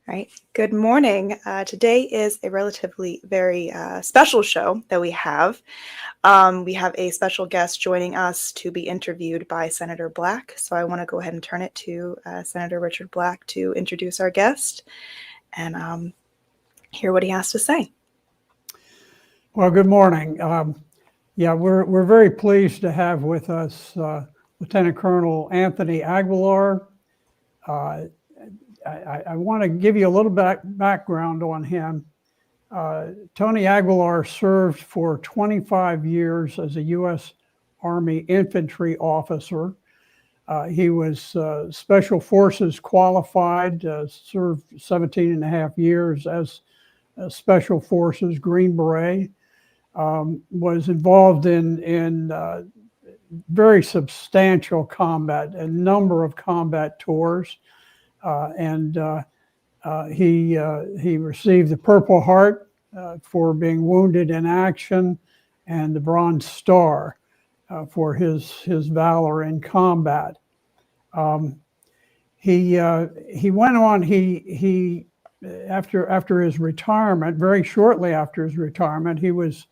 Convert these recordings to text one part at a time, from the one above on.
Right. Good morning. Today is a relatively very special show that we have. We have a special guest joining us to be interviewed by Senator Black. So I want to go ahead and turn it to Senator Richard Black to introduce our guest and hear what he has to say. Well, good morning. We're very pleased to have with us Lieutenant Colonel Anthony Aguilar. I want to give you a little background on him. Tony Aguilar served for 25 years as a U.S. Army infantry officer. He was Special Forces qualified, served 17 and a half years as Special Forces Green Beret. Was involved in very substantial combat, a number of combat tours. He received the Purple Heart for being wounded in action, and the Bronze Star for his valor in combat. He went on. He after his retirement, very shortly after his retirement, he was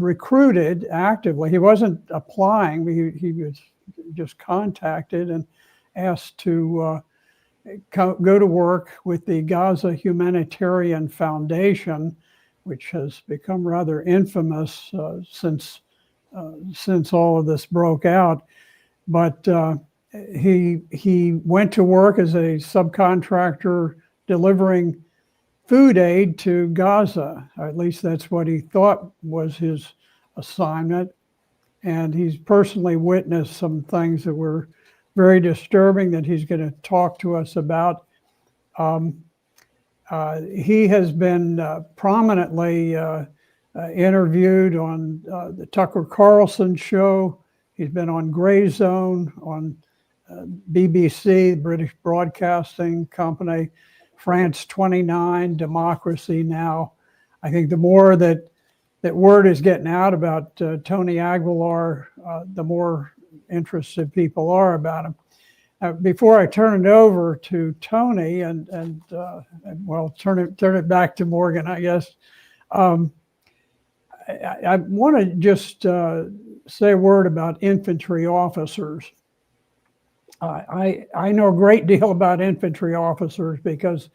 recruited actively. He wasn't applying. He was just contacted and asked to go to work with the Gaza Humanitarian Foundation, which has become rather infamous since all of this broke out. But he went to work as a subcontractor delivering food aid to Gaza. At least that's what he thought was his assignment. And he's personally witnessed some things that were very disturbing that he's going to talk to us about. He has been prominently interviewed on the Tucker Carlson show. He's been on Grey Zone, on BBC, the British Broadcasting Company, France 29, Democracy Now! I think the more that word is getting out about Tony Aguilar, the more interested people are about him. Before I turn it over to Tony and turn it back to Morgan, I guess. I want to just say a word about infantry officers. I know a great deal about infantry officers because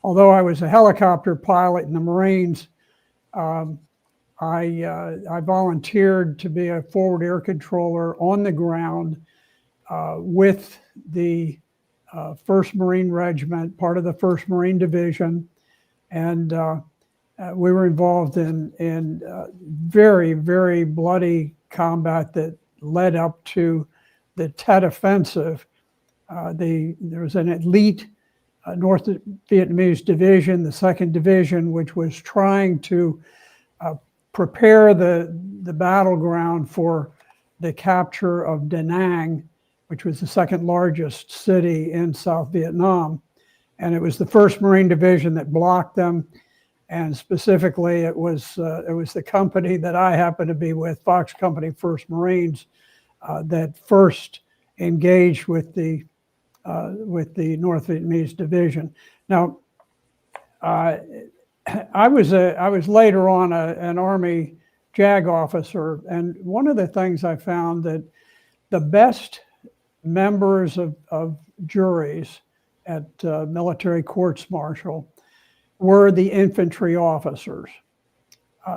although I was a helicopter pilot in the Marines, I volunteered to be a forward air controller on the ground with the 1st Marine Regiment, part of the 1st Marine Division. And we were involved in very, very bloody combat that led up to the Tet Offensive. There was an elite North Vietnamese division, the 2nd Division, which was trying to prepare the battleground for the capture of Da Nang, which was the 2nd largest city in South Vietnam. And it was the 1st Marine Division that blocked them. And specifically, it was the company that I happened to be with, Fox Company 1st Marines, that first engaged with the North Vietnamese division. Now, I was later on an Army JAG officer, and one of the things I found that the best members of juries at military courts-martial were the infantry officers.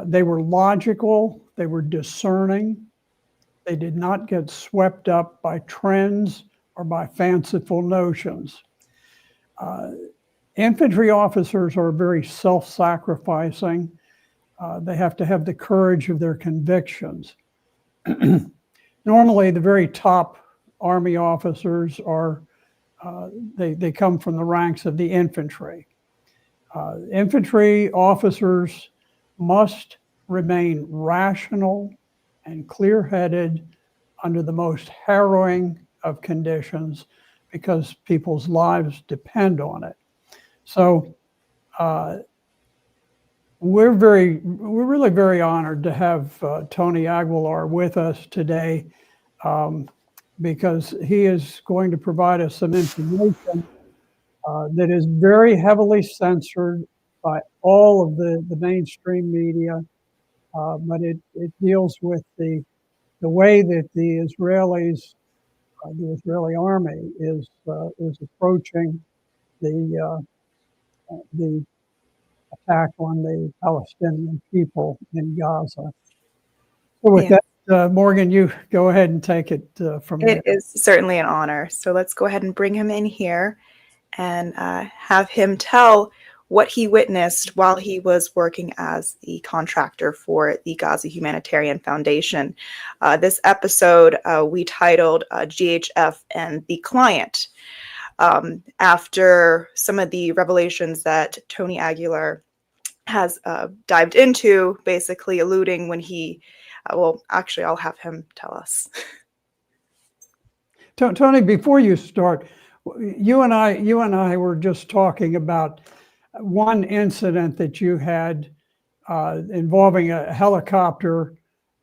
They were logical, they were discerning, they did not get swept up by trends or by fanciful notions. Infantry officers are very self-sacrificing. They have to have the courage of their convictions. Normally, the very top Army officers are, they come from the ranks of the infantry. Infantry officers must remain rational and clear-headed under the most harrowing of conditions because people's lives depend on it. So we're really very honored to have Tony Aguilar with us today because he is going to provide us some information that is very heavily censored by all of the mainstream media, but it deals with the way that the Israeli army is approaching the attack on the Palestinian people in Gaza. So with Yeah. that, Morgan, you go ahead and take it from It there. is certainly an honor. So let's go ahead and bring him in here and have him tell what he witnessed while he was working as the contractor for the Gaza Humanitarian Foundation. This episode we titled G.H.F and the Client, after some of the revelations that Tony Aguilar has dived into, basically alluding when he, well, actually, I'll have him tell us. Tony, before you start, you and I were just talking about one incident that you had involving a helicopter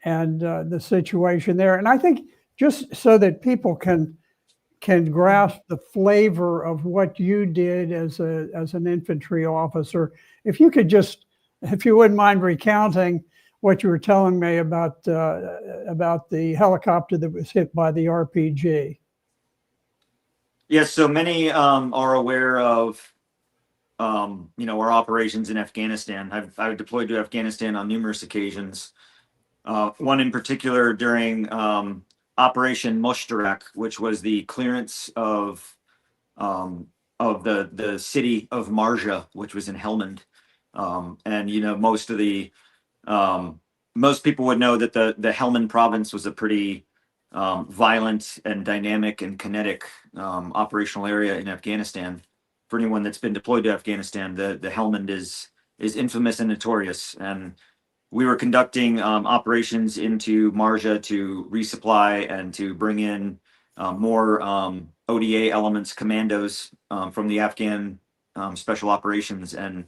and the situation there. And I think just so that people can grasp the flavor of what you did as an infantry officer, if you could just, if you wouldn't mind recounting what you were telling me about the helicopter that was hit by the RPG. Yes, so many are aware of our operations in Afghanistan. I've deployed to Afghanistan on numerous occasions. One in particular during Operation Mushtarak, which was the clearance of the city of Marja, which was in Helmand. And most people would know that the Helmand province was a pretty violent and dynamic and kinetic operational area in Afghanistan. For anyone that's been deployed to Afghanistan, the Helmand is infamous and notorious. And we were conducting operations into Marja to resupply and to bring in more ODA elements, commandos from the Afghan special operations. And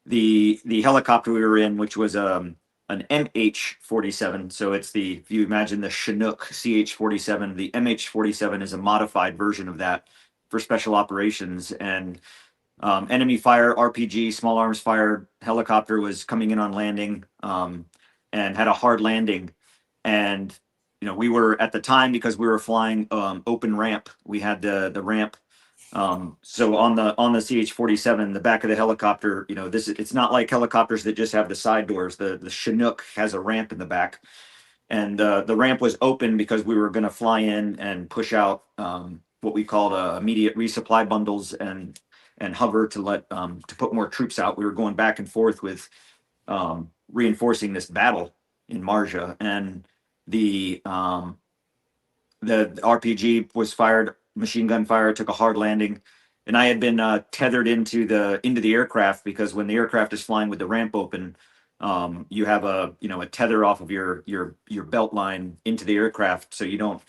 the helicopter we were in, which was an MH-47. So it's if you imagine the Chinook CH-47, the MH-47 is a modified version of that for special operations. And enemy fire, RPG, small arms fire helicopter was coming in on landing and had a hard landing. And we were at the time, because we were flying open ramp. We had the ramp. So on the CH-47, the back of the helicopter, it's not like helicopters that just have the side doors. The Chinook has a ramp in the back, and the ramp was open because we were going to fly in and push out what we called immediate resupply bundles and hover to put more troops out. We were going back and forth with reinforcing this battle in Marja, and the RPG was fired, machine gun fire, took a hard landing, and I had been tethered into the aircraft, because when the aircraft is flying with the ramp open, you have a tether off of your belt line into the aircraft, so you don't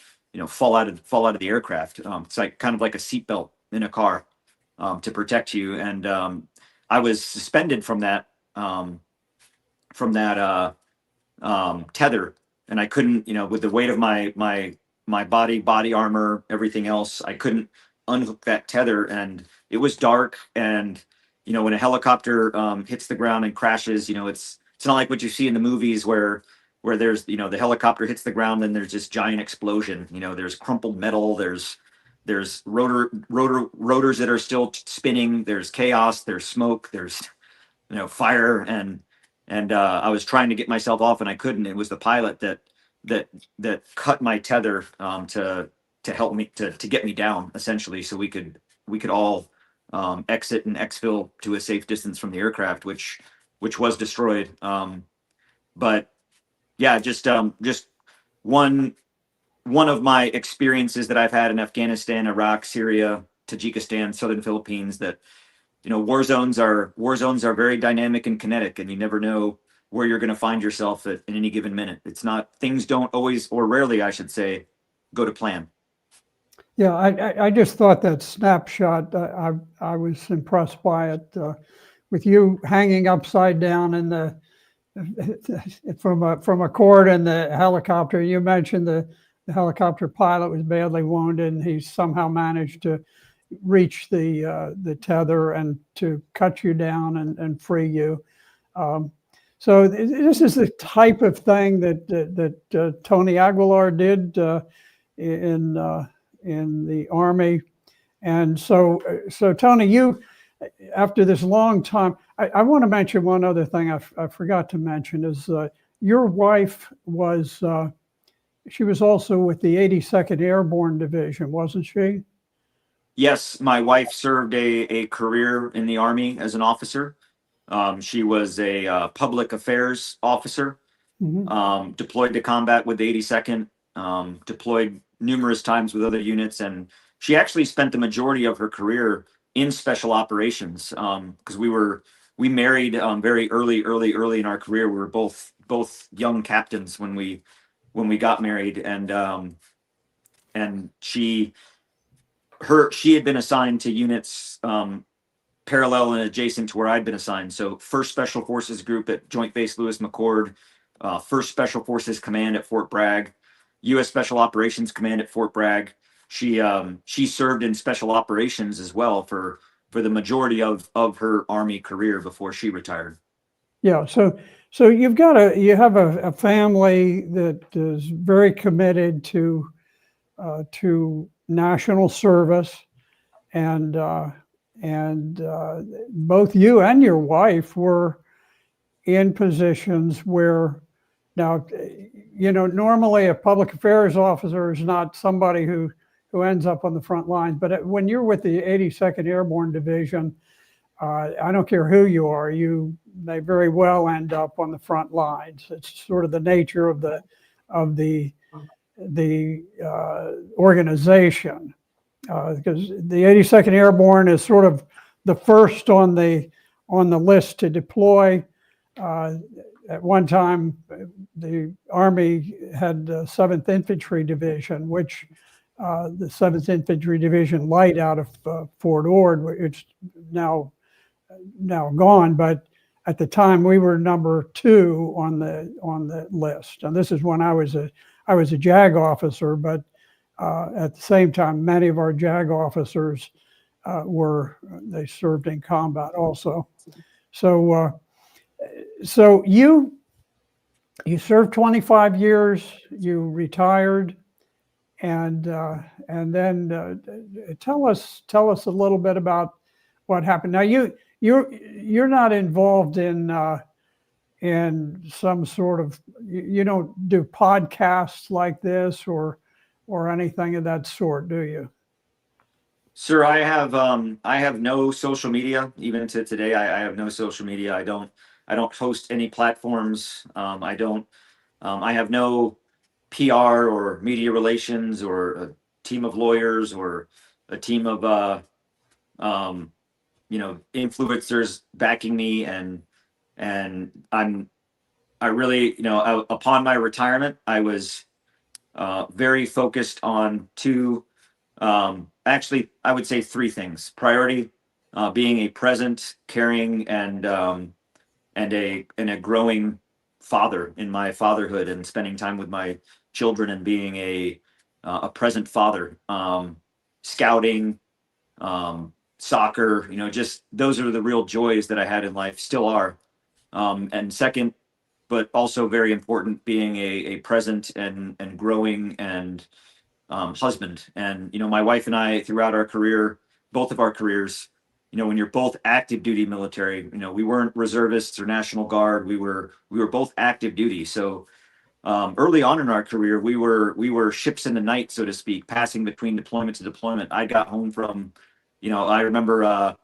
fall out of the aircraft. It's like kind of like a seatbelt in a car to protect you, and I was suspended from that tether, and I couldn't, with the weight of my body armor, everything else, I couldn't unhook that tether. And it was dark, and when a helicopter hits the ground and crashes, it's not like what you see in the movies where there's the helicopter hits the ground and there's this giant explosion. There's crumpled metal, there's rotors that are still spinning, there's chaos, there's smoke, there's fire, and I was trying to get myself off and I couldn't. It was the pilot that cut my tether to help me to get me down, essentially, so we could all exit and exfil to a safe distance from the aircraft, which was destroyed. But yeah, just one of my experiences that I've had in Afghanistan, Iraq, Syria, Tajikistan, southern Philippines, that war zones are very dynamic and kinetic, and you never know where you're going to find yourself at any given minute. It's not, things don't always, or rarely, I should say, go to plan. Yeah, I just thought that snapshot, I was impressed by it, with you hanging upside down in the from a cord in the helicopter. You mentioned the helicopter pilot was badly wounded, and he somehow managed to reach the tether and to cut you down and free you. So this is the type of thing that Tony Aguilar did in the Army. And so Tony, you, after this long time, I want to mention one other thing I forgot to mention is your wife was, she was also with the 82nd Airborne Division, wasn't she? Yes, my wife served a career in the Army as an officer. She was a public affairs officer, deployed to combat with the 82nd, deployed numerous times with other units, and she actually spent the majority of her career in special operations because we married very early in our career. We were both young captains when we got married, and she had been assigned to units parallel and adjacent to where I'd been assigned. So 1st Special Forces Group at Joint Base Lewis McChord, 1st Special Forces Command at Fort Bragg, U.S. Special Operations Command at Fort Bragg. She served in special operations as well for the majority of her Army career before she retired. Yeah, so you have a family that is very committed to national service, and both you and your wife were in positions where, now, normally a public affairs officer is not somebody who ends up on the front lines, but when you're with the 82nd Airborne Division, I don't care who you are, you may very well end up on the front lines. It's sort of the nature of the organization, because the 82nd Airborne is sort of the first on the list to deploy. At one time, the Army had the 7th Infantry Division, which the 7th Infantry Division Light out of Fort Ord, it's now gone, but at the time we were number 2 on the list. And this is when I was a JAG officer, but at the same time, many of our JAG officers they served in combat also. So you served 25 years, you retired, and then tell us a little bit about what happened. Now you're not involved in some sort of, you don't do podcasts like this or anything of that sort, do you? Sir, I have no social media. Even to today, I have no social media. I don't host any platforms. I have no PR or media relations or a team of lawyers or a team of influencers backing me, and I really, upon my retirement, I was very focused on actually, I would say 3 things. Priority, being a present, caring, and a growing father in my fatherhood, and spending time with my children, and being a present father. Scouting, soccer, just those are the real joys that I had in life, still are. And second, but also very important, being a present and growing and husband. And my wife and I, throughout our career, both of our careers, when you're both active duty military, we weren't reservists or National Guard. We were both active duty. So early on in our career, we were ships in the night, so to speak, passing between deployment to deployment. I got home from, I remember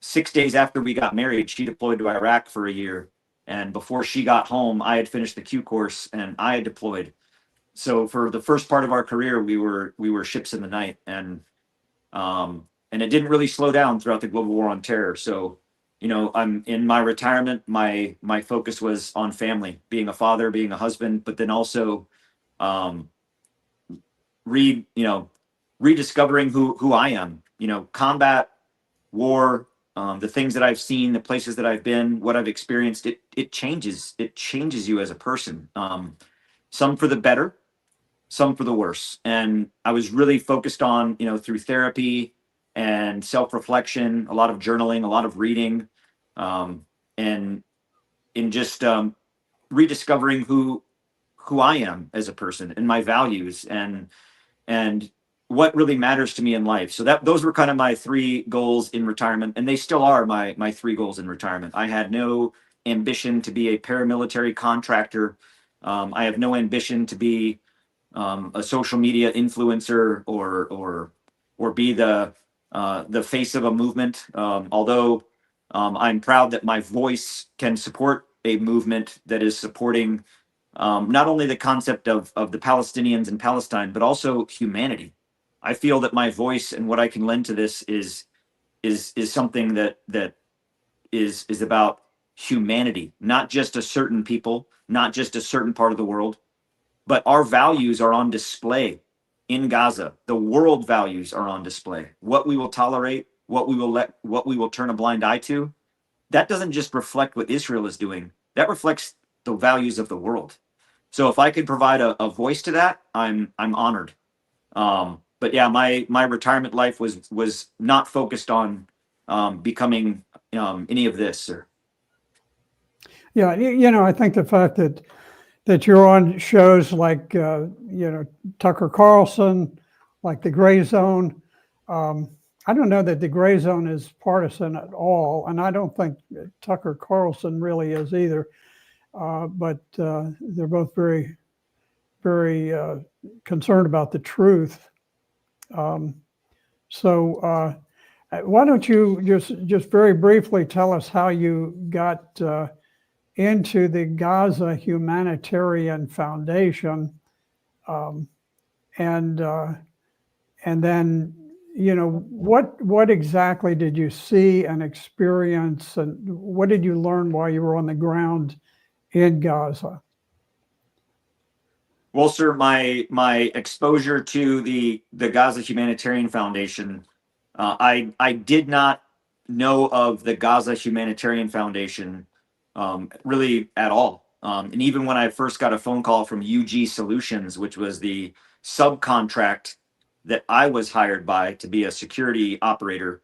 6 days after we got married, she deployed to Iraq for a year. And before she got home, I had finished the Q course and I had deployed. So for the first part of our career, we were ships in the night, and it didn't really slow down throughout the global war on terror. So, I'm in my retirement. My focus was on family, being a father, being a husband, but then also rediscovering who I am. Combat, war, the things that I've seen, the places that I've been, what I've experienced, it changes you as a person. Some for the better, some for the worse. And I was really focused on, through therapy, and self-reflection, a lot of journaling, a lot of reading, and in just rediscovering who I am as a person and my values and what really matters to me in life. So that those were kind of my three goals in retirement, and they still are my three goals in retirement. I had no ambition to be a paramilitary contractor. I have no ambition to be a social media influencer or be the face of a movement. Although I'm proud that my voice can support a movement that is supporting not only the concept of the Palestinians in Palestine, but also humanity. I feel that my voice and what I can lend to this is something that is about humanity, not just a certain people, not just a certain part of the world, but our values are on display in Gaza. The world values are on display. What we will tolerate, what we will turn a blind eye to, that doesn't just reflect what Israel is doing. That reflects the values of the world. So if I could provide a voice to that, I'm honored. But yeah, my retirement life was not focused on becoming any of this. Or Yeah, I think the fact that you're on shows like Tucker Carlson, like the Gray Zone. I don't know that the Gray Zone is partisan at all, and I don't think Tucker Carlson really is either. But they're both very, very concerned about the truth. So why don't you just very briefly tell us how you got into the Gaza Humanitarian Foundation, and then what exactly did you see and experience, and what did you learn while you were on the ground in Gaza? well, sir, my exposure to the Gaza Humanitarian Foundation, I did not know of the Gaza Humanitarian Foundation really at all. And even when I first got a phone call from UG Solutions, which was the subcontract that I was hired by to be a security operator,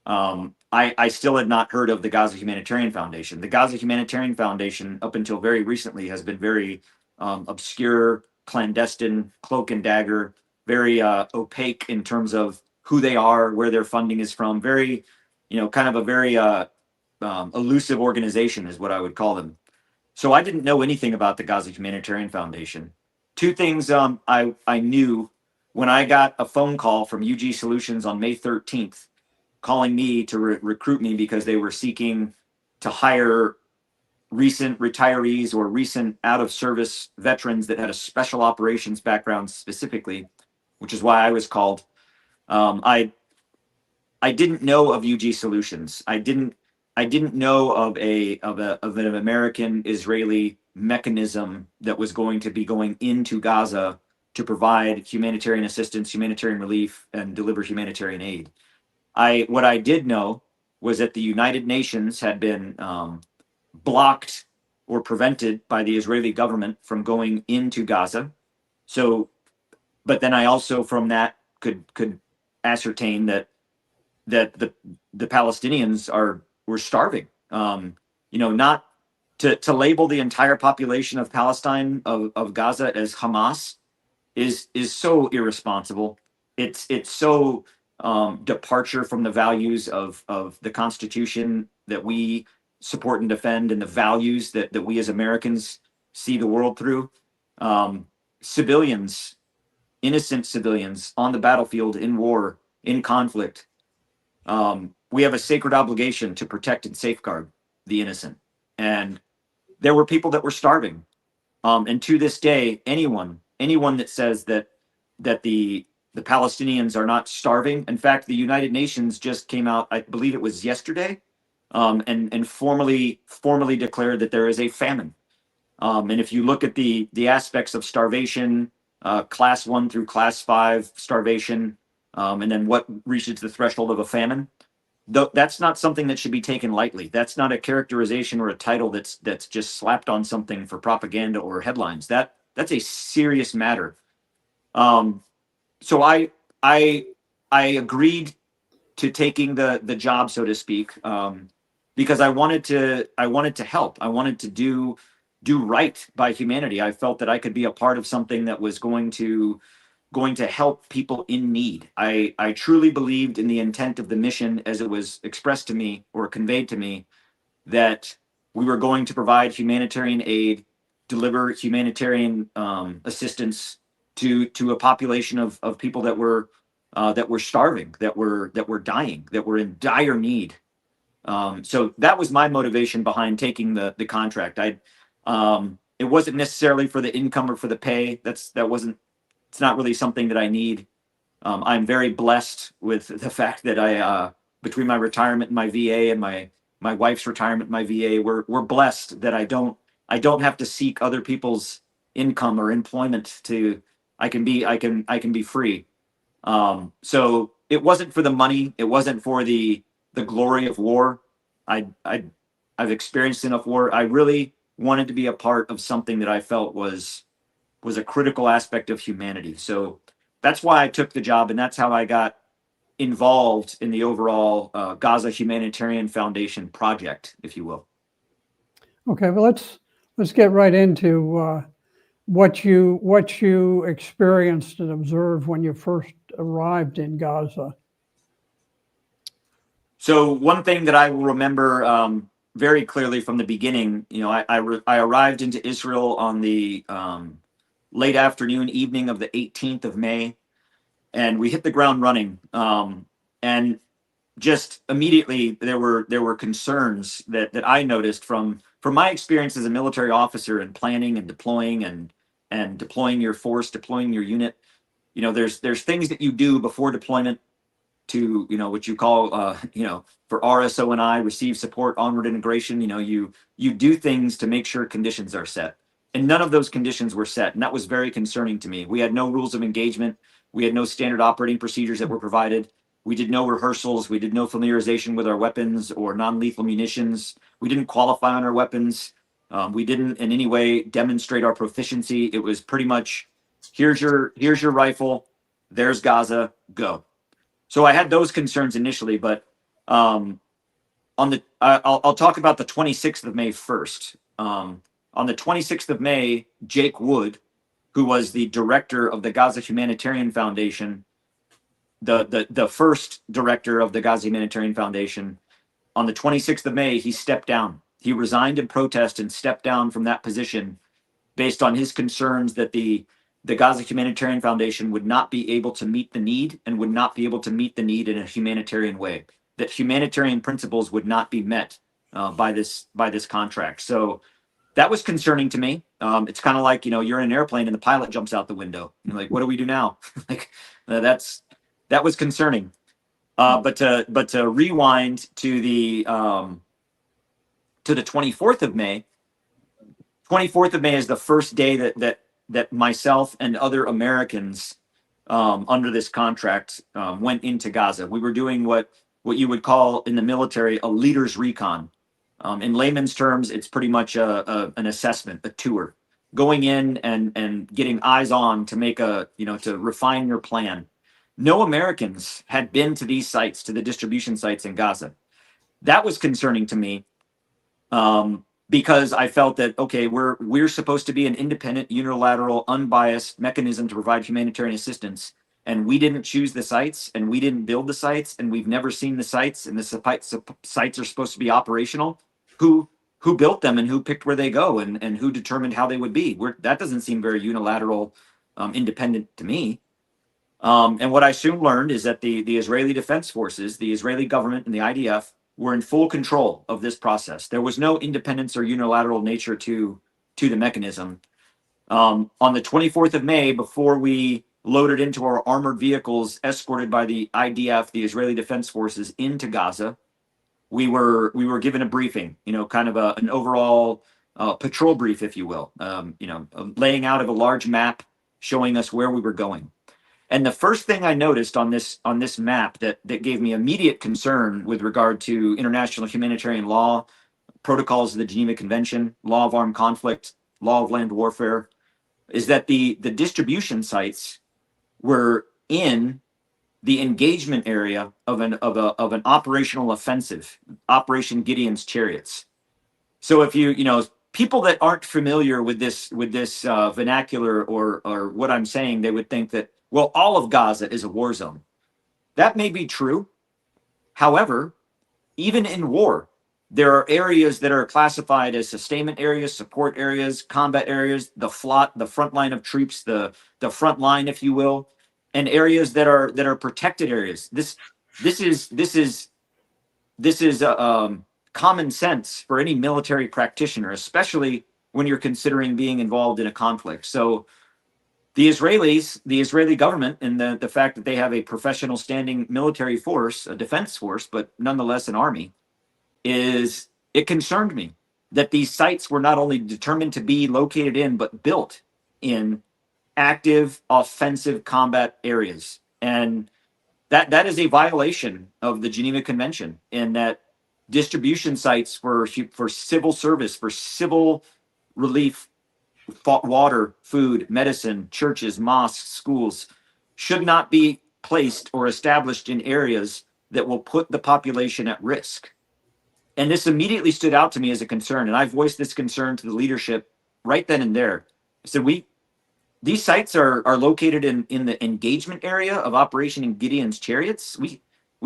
I still had not heard of the Gaza Humanitarian Foundation. The Gaza Humanitarian Foundation, up until very recently, has been very obscure, clandestine, cloak and dagger, very opaque in terms of who they are, where their funding is from. Very, kind of a very elusive organization is what I would call them. So I didn't know anything about the Gaza Humanitarian Foundation. Two things I knew when I got a phone call from UG Solutions on May 13th, calling me to recruit me because they were seeking to hire recent retirees or recent out of service veterans that had a special operations background specifically, which is why I was called. I didn't know of UG Solutions. I didn't know of an American Israeli mechanism that was going to be going into Gaza to provide humanitarian assistance, humanitarian relief, and deliver humanitarian aid. What I did know was that the United Nations had been blocked or prevented by the Israeli government from going into Gaza. So, but then I also from that could ascertain that the Palestinians were starving. Not to label the entire population of Palestine of Gaza as Hamas is so irresponsible. It's so departure from the values of the Constitution that we support and defend, and the values that we as Americans see the world through. Civilians, innocent civilians on the battlefield in war, in conflict. We have a sacred obligation to protect and safeguard the innocent. And there were people that were starving. And to this day, anyone that says that the Palestinians are not starving. In fact, the United Nations just came out, I believe it was yesterday, and formally declared that there is a famine. And if you look at the aspects of starvation, class 1 through class 5 starvation, and then what reaches the threshold of a famine, that's not something that should be taken lightly. That's not a characterization or a title that's just slapped on something for propaganda or headlines. That's a serious matter. So I agreed taking the job, so to speak, because I wanted to help. I wanted to do right by humanity. I felt that I could be a part of something that was going to help people in need. I truly believed in the intent of the mission as it was expressed to me or conveyed to me, that we were going to provide humanitarian aid, deliver humanitarian assistance to a population of people that were starving, that were dying, that were in dire need. So that was my motivation behind taking the contract. It wasn't necessarily for the income or for the pay. That wasn't. It's not really something that I need. I'm very blessed with the fact that between my retirement and my VA and my wife's retirement and my VA, we're blessed that I don't have to seek other people's income or employment to. I can be free. So it wasn't for the money. It wasn't for the glory of war. I've experienced enough war. I really wanted to be a part of something that I felt was a critical aspect of humanity. So that's why I took the job, and that's how I got involved in the overall Gaza Humanitarian Foundation project, if you will. Okay, well, let's get right into what you experienced and observed when you first arrived in Gaza. So one thing that I will remember very clearly from the beginning, I arrived into Israel on the late afternoon, evening of the 18th of May, and we hit the ground running. And just immediately there were concerns that I noticed from my experience as a military officer and planning and deploying your force, deploying your unit. There's things that you do before deployment to, what you call, for RSO and I, receive support, onward integration. You do things to make sure conditions are set. And none of those conditions were set. And that was very concerning to me. We had no rules of engagement. We had no standard operating procedures that were provided. We did no rehearsals. We did no familiarization with our weapons or non-lethal munitions. We didn't qualify on our weapons. We didn't in any way demonstrate our proficiency. It was pretty much, here's your rifle. There's Gaza. Go. So I had those concerns initially, but I'll talk about the 26th of May first. On the 26th of May, Jake Wood, who was the director of the Gaza Humanitarian Foundation, the first director of the Gaza Humanitarian Foundation, on the 26th of May, he stepped down. He resigned in protest and stepped down from that position based on his concerns that the Gaza Humanitarian Foundation would not be able to meet the need and would not be able to meet the need in a humanitarian way, that humanitarian principles would not be met by this contract. So that was concerning to me. It's kind of like, you're in an airplane and the pilot jumps out the window. You're like, what do we do now? Like that was concerning. But to rewind to the 24th of May, 24th of May is the first day that myself and other Americans under this contract went into Gaza. We were doing what you would call in the military a leader's recon. In layman's terms, it's pretty much an assessment, a tour, going in and getting eyes on to make to refine your plan. No Americans had been to these sites, to the distribution sites in Gaza. That was concerning to me. Because I felt that, okay, we're supposed to be an independent, unilateral, unbiased mechanism to provide humanitarian assistance, and we didn't choose the sites, and we didn't build the sites, and we've never seen the sites, and the sites are supposed to be operational. Who built them, and who picked where they go, and who determined how they would be? That doesn't seem very unilateral, independent to me. And what I soon learned is that the Israeli Defense Forces, the Israeli government, and the IDF were in full control of this process. There was no independence or unilateral nature to the mechanism. On the 24th of May, before we loaded into our armored vehicles escorted by the IDF, the Israeli Defense Forces, into Gaza, we were given a briefing, kind of an overall patrol brief, if you will, laying out of a large map showing us where we were going. And the first thing I noticed on this map that gave me immediate concern with regard to international humanitarian law, protocols of the Geneva Convention, law of armed conflict, law of land warfare, is that the distribution sites were in the engagement area of an operational offensive, Operation Gideon's Chariots. So if people that aren't familiar with this vernacular or what I'm saying, they would think that, well, all of Gaza is a war zone. That may be true. However, even in war, there are areas that are classified as sustainment areas, support areas, combat areas, the front line of troops, the front line, if you will, and areas that are protected areas. This is common sense for any military practitioner, especially when you're considering being involved in a conflict. So the Israeli government, and the fact that they have a professional standing military force, a defense force, but nonetheless an army, it concerned me that these sites were not only determined to be located in, but built in active offensive combat areas. And that is a violation of the Geneva Convention, in that distribution sites for civil service, for civil relief, water, food, medicine, churches, mosques, schools, should not be placed or established in areas that will put the population at risk. And this immediately stood out to me as a concern. And I voiced this concern to the leadership right then and there. I said, these sites are located in the engagement area of Operation Gideon's Chariots. We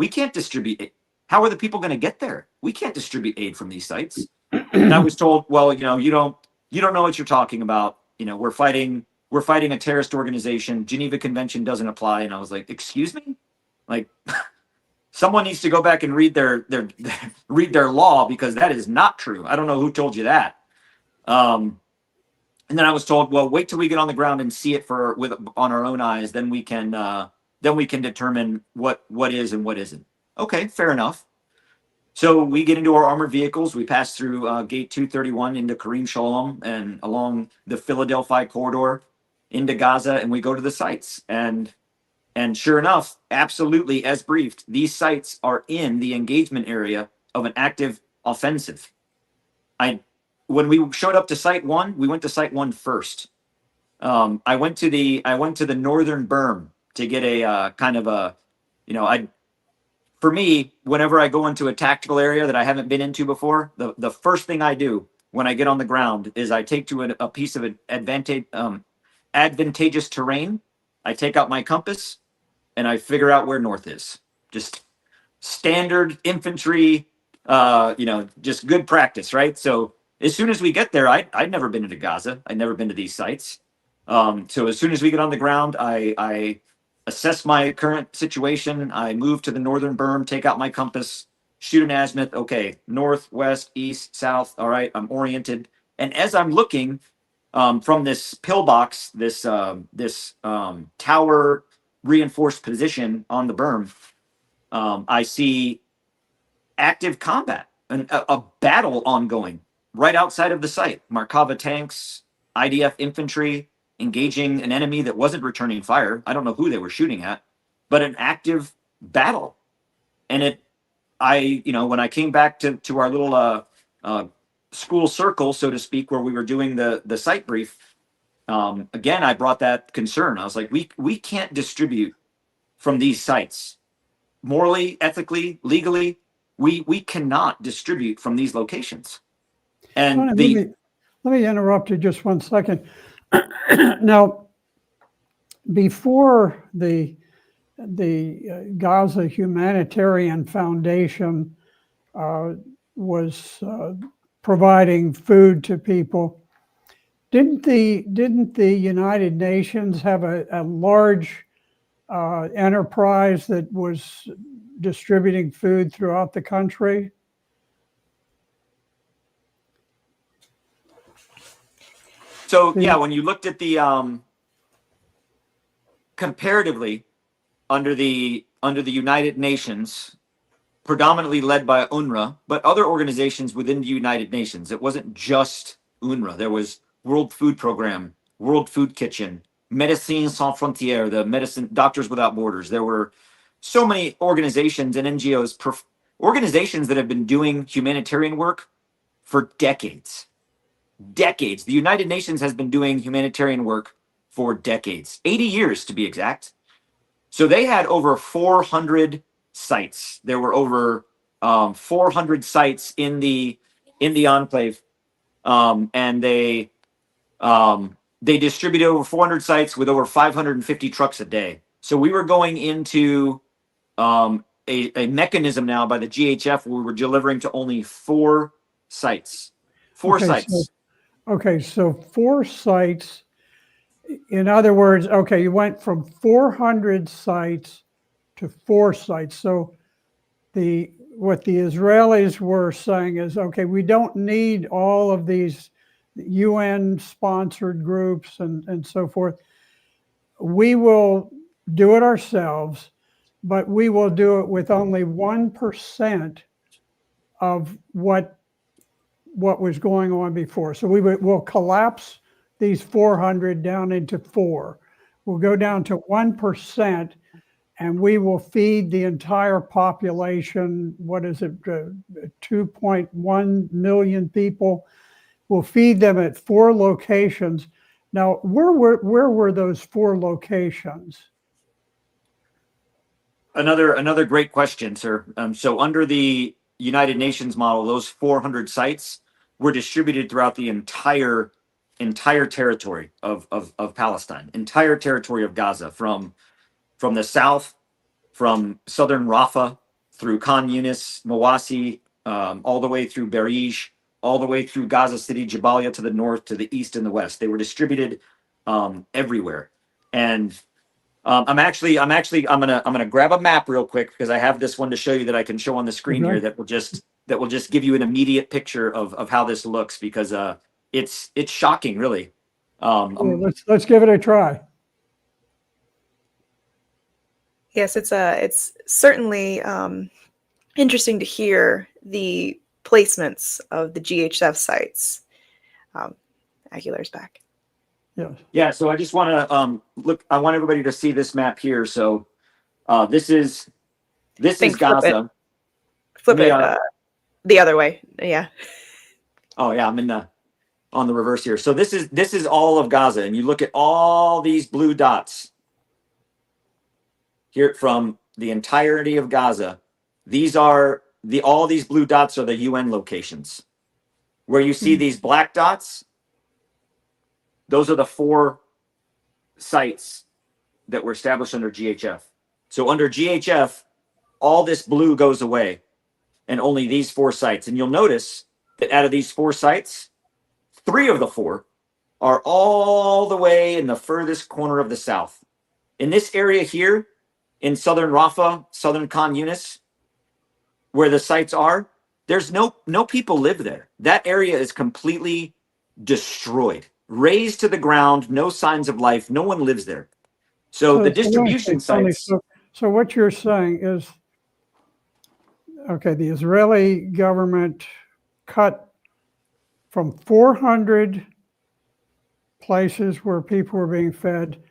can't distribute it. How are the people going to get there? We can't distribute aid from these sites. And I was told, well, you don't know what you're talking about. We're fighting a terrorist organization. Geneva Convention doesn't apply. And I was like, excuse me? Like, someone needs to go back and read their read their law, because that is not true. I don't know who told you that. And then I was told, well, wait till we get on the ground and see it on our own eyes. Then we can determine what is and what isn't. Okay, fair enough. So we get into our armored vehicles. We pass through Gate 231 into Karim Shalom and along the Philadelphia corridor into Gaza, and we go to the sites. And sure enough, absolutely, as briefed, these sites are in the engagement area of an active offensive. When we showed up to Site 1, we went to Site 1 first. I went to the northern berm to get a kind of a, for me, whenever I go into a tactical area that I haven't been into before, the first thing I do when I get on the ground is I take to a piece of advantageous terrain. I take out my compass and I figure out where north is. Just standard infantry, just good practice, right? So as soon as we get there, I'd never been into Gaza. I'd never been to these sites. So as soon as we get on the ground, I assess my current situation. I move to the northern berm, take out my compass, shoot an azimuth. Okay, north, west, east, south. All right, I'm oriented. And as I'm looking from this pillbox, this tower reinforced position on the berm, I see active combat and a battle ongoing right outside of the site. Markava tanks, IDF infantry engaging an enemy that wasn't returning fire. I don't know who they were shooting at, but an active battle. And when I came back to our little school circle, so to speak, where we were doing the site brief, again, I brought that concern. I was like, we can't distribute from these sites. Morally, ethically, legally, we cannot distribute from these locations. And let me interrupt you just 1 second. Now, before the Gaza Humanitarian Foundation was providing food to people, didn't the United Nations have a large enterprise that was distributing food throughout the country? So yeah, when you looked at the comparatively under the United Nations, predominantly led by UNRWA, but other organizations within the United Nations, it wasn't just UNRWA. There was World Food Program, World Food Kitchen, Médecins Sans Frontières, the Doctors Without Borders. There were so many organizations and NGOs, organizations that have been doing humanitarian work for decades. Decades. The United Nations has been doing humanitarian work for decades, 80 years to be exact. So they had over 400 sites. There were over 400 sites in the enclave, and they distributed over 400 sites with over 550 trucks a day. So we were going into a mechanism now by the G.H.F. where we were delivering to only 4 sites. Four Okay, sites. so 4 sites. In other words, okay, you went from 400 sites to 4 sites. So what the Israelis were saying is, okay, we don't need all of these UN sponsored groups and so forth. We will do it ourselves, but we will do it with only 1% of what was going on before. So we'll collapse these 400 down into 4. We'll go down to 1%, and we will feed the entire population. What is it? 2.1 million people. We'll feed them at 4 locations. Now, where were those 4 locations? Another great question, sir. So under the United Nations model, those 400 sites were distributed throughout the entire territory of Palestine, entire territory of Gaza, from the south, from southern Rafah through Khan Yunis, Mawasi, all the way through Berij, all the way through Gaza City, Jabalia to the north, to the east and the west. They were distributed everywhere. And I'm gonna grab a map real quick because I have this one to show you that I can show on the screen here that will just give you an immediate picture of how this looks, because it's shocking, really. Let's give it a try. Yes, it's certainly interesting to hear the placements of the G.H.F. sites. Aguilar's back. Yes. Yeah, so I just want to look. I want everybody to see this map here. So this is Gaza. Flip it the other way. Yeah. Oh yeah, I'm on the reverse here. So this is all of Gaza, and you look at all these blue dots here from the entirety of Gaza. These are all these blue dots are the UN locations. Where you see these black dots, those are the 4 sites that were established under G.H.F. So under G.H.F, all this blue goes away, and only these 4 sites. And you'll notice that out of these 4 sites, 3 of the 4 are all the way in the furthest corner of the south. In this area here, in southern Rafah, southern Khan Yunis, where the sites are, there's no people live there. That area is completely destroyed, razed to the ground, no signs of life, no one lives there. So the distribution sites. So what you're saying is, okay, the Israeli government cut from 400 places where people were being fed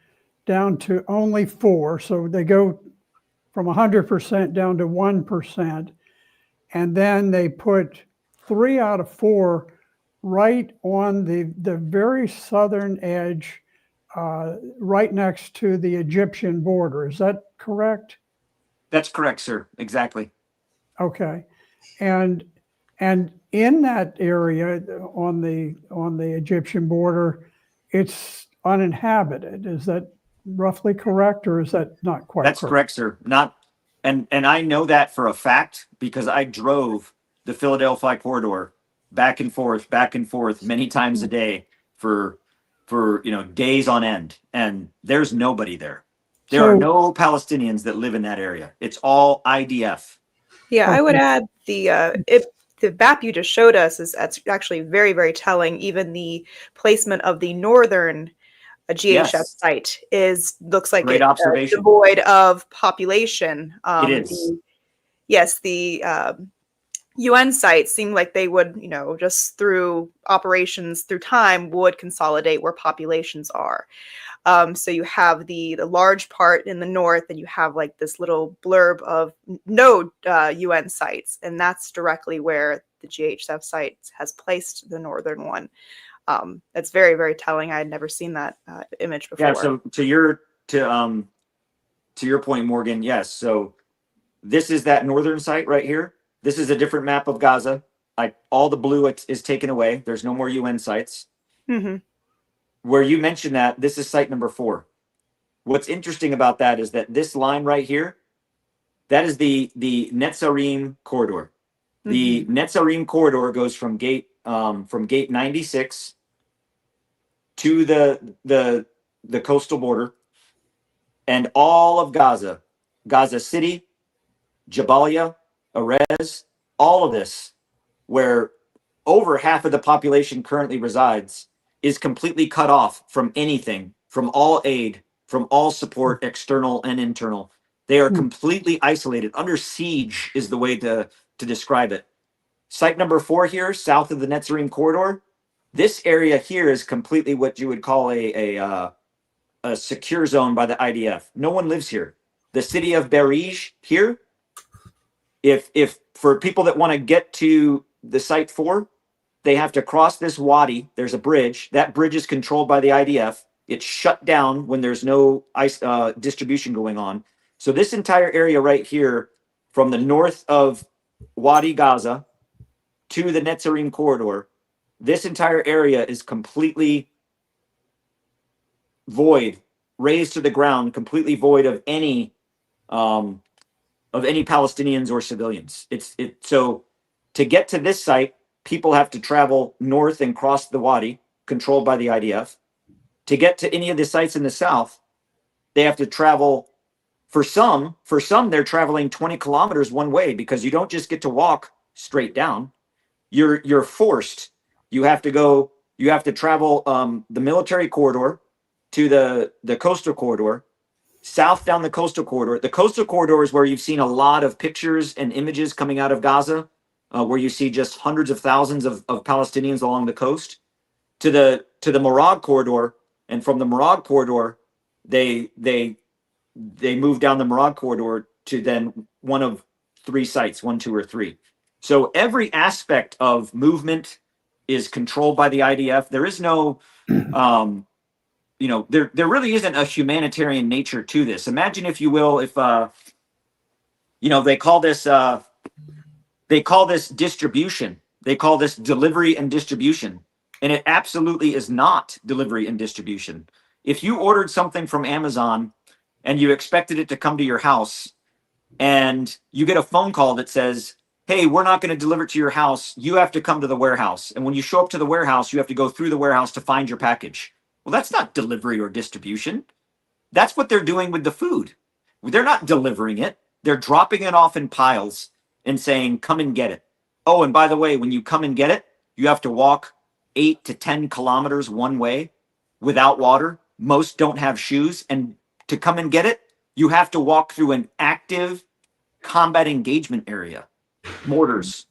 down to only 4. So they go from 100% down to 1%. And then they put 3 out of 4 right on the very southern edge, right next to the Egyptian border. Is that correct? That's correct, sir. Exactly. Okay. And in that area on the Egyptian border, it's uninhabited. Is that roughly correct, or is that not quite correct? That's correct, sir. And I know that for a fact because I drove the Philadelphia corridor back and forth many times a day for days on end, and there's nobody there. There are no Palestinians that live in that area. It's all IDF. Yeah, I would add the map you just showed us that's actually very, very telling. Even the placement of the northern G.H.F. site looks like great observation. Devoid of population. It is. The UN sites seem like they would, just through operations through time would consolidate where populations are. So you have the large part in the north, and you have like this little blurb of no UN sites, and that's directly where the G.H.F. site has placed the northern one. That's very, very telling. I had never seen that image before. Yeah. So to to your point, Morgan, yes. So this is that northern site right here. This is a different map of Gaza. All the blue is taken away. There's no more UN sites. Mm-hmm. Where you mentioned that, this is site number 4. What's interesting about that is that this line right here, that is the Netzarim corridor. The Netzarim corridor goes from gate 96 to the coastal border, and all of Gaza, Gaza City, Jabalia, Erez, all of this, where over half of the population currently resides, is completely cut off from anything, from all aid, from all support, external and internal. They are completely isolated. Under siege is the way to describe it. Site number 4 here, south of the Netzarim corridor, this area here is completely what you would call a secure zone by the IDF. No one lives here. The city of Berij here, if for people that want to get to the site 4, they have to cross this wadi. There's a bridge. That bridge is controlled by the IDF. It's shut down when there's no ice distribution going on. So this entire area right here, from the north of Wadi Gaza to the Netzarim corridor, this entire area is completely void, razed to the ground, completely void of any Palestinians or civilians. So to get to this site, people have to travel north and cross the wadi, controlled by the IDF. To get to any of the sites in the south, they have to travel. For some, they're traveling 20 kilometers one way, because you don't just get to walk straight down. You're forced. You have to travel the military corridor to the coastal corridor, south down the coastal corridor. The coastal corridor is where you've seen a lot of pictures and images coming out of Gaza, where you see just hundreds of thousands of Palestinians along the coast, to the Marag corridor, and from the Marag corridor, they move down the Marag corridor to then one of 3 sites, 1, 2, or 3. So every aspect of movement is controlled by the IDF. There is no, there really isn't a humanitarian nature to this. Imagine, if you will, if they call this distribution. They call this delivery and distribution, and it absolutely is not delivery and distribution. If you ordered something from Amazon and you expected it to come to your house, and you get a phone call that says, hey, we're not going to deliver it to your house. You have to come to the warehouse. And when you show up to the warehouse, you have to go through the warehouse to find your package. Well, that's not delivery or distribution. That's what they're doing with the food. They're not delivering it. They're dropping it off in piles and saying, come and get it. Oh, and by the way, when you come and get it, you have to walk 8 to 10 kilometers one way without water. Most don't have shoes. And to come and get it, you have to walk through an active combat engagement area. Mortars,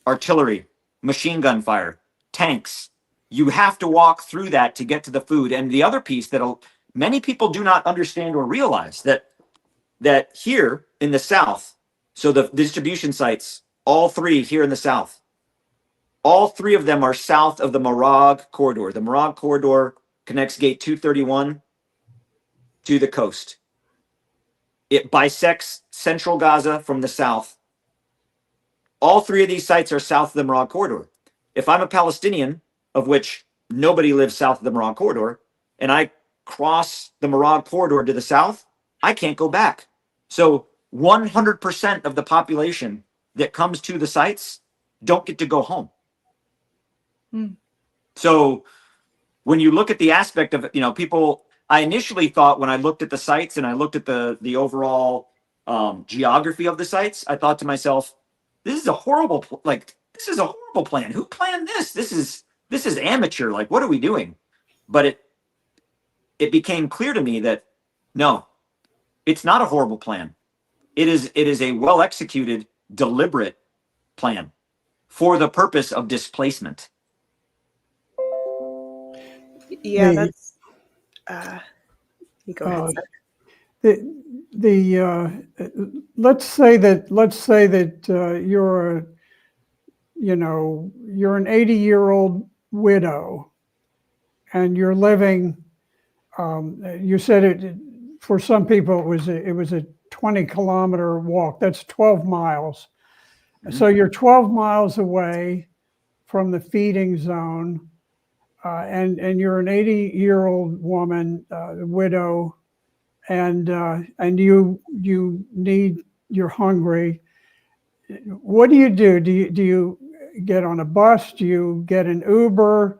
artillery, machine gun fire, tanks. You have to walk through that to get to the food. And the other piece that many people do not understand or realize, that here in the south, so the distribution sites, all 3 here in the south, all 3 of them are south of the Marag corridor. The Marag corridor connects gate 231 to the coast. It bisects central Gaza from the south. All 3 of these sites are south of the Marag corridor. If I'm a Palestinian, of which nobody lives south of the Marag corridor, and I cross the Marag corridor to the south, I can't go back. So 100% of the population that comes to the sites don't get to go home. So when you look at the aspect of, people, I initially thought, when I looked at the sites and I looked at the overall geography of the sites, I thought to myself, this is a horrible plan. Who planned this? This is amateur. Like, what are we doing? But it became clear to me that no, it's not a horrible plan. It is a well executed, deliberate plan for the purpose of displacement. Yeah, that's. You go ahead. Let's say that you're an 80-year-old widow, and you're living. You said for some people, it was a 20-kilometer walk. That's 12 miles. So you're 12 miles away from the feeding zone, and you're an 80-year-old woman, widow, and you're hungry. What do you do? Do you get on a bus? Do you get an Uber?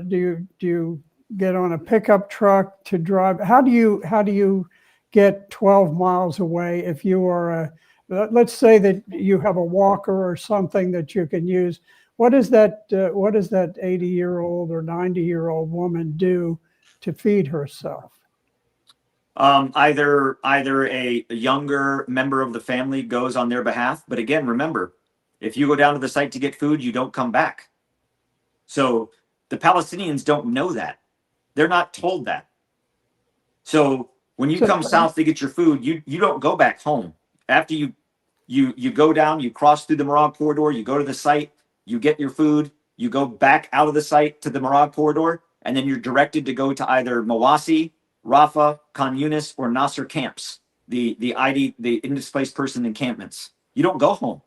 Do you get on a pickup truck to drive? How do you get 12 miles away if you are let's say that you have a walker or something that you can use? What does that 80-year-old or 90-year-old woman do to feed herself? Either a younger member of the family goes on their behalf, but again, remember, if you go down to the site to get food, you don't come back. So the Palestinians don't know that. They're not told that. So when you come south to get your food, you don't go back home. After you go down, you cross through the Marag corridor, you go to the site, you get your food, you go back out of the site to the Marag corridor, and then you're directed to go to either Mawasi, Rafah, Khan Yunis, or Nasser camps, the indisplaced person encampments. You don't go home.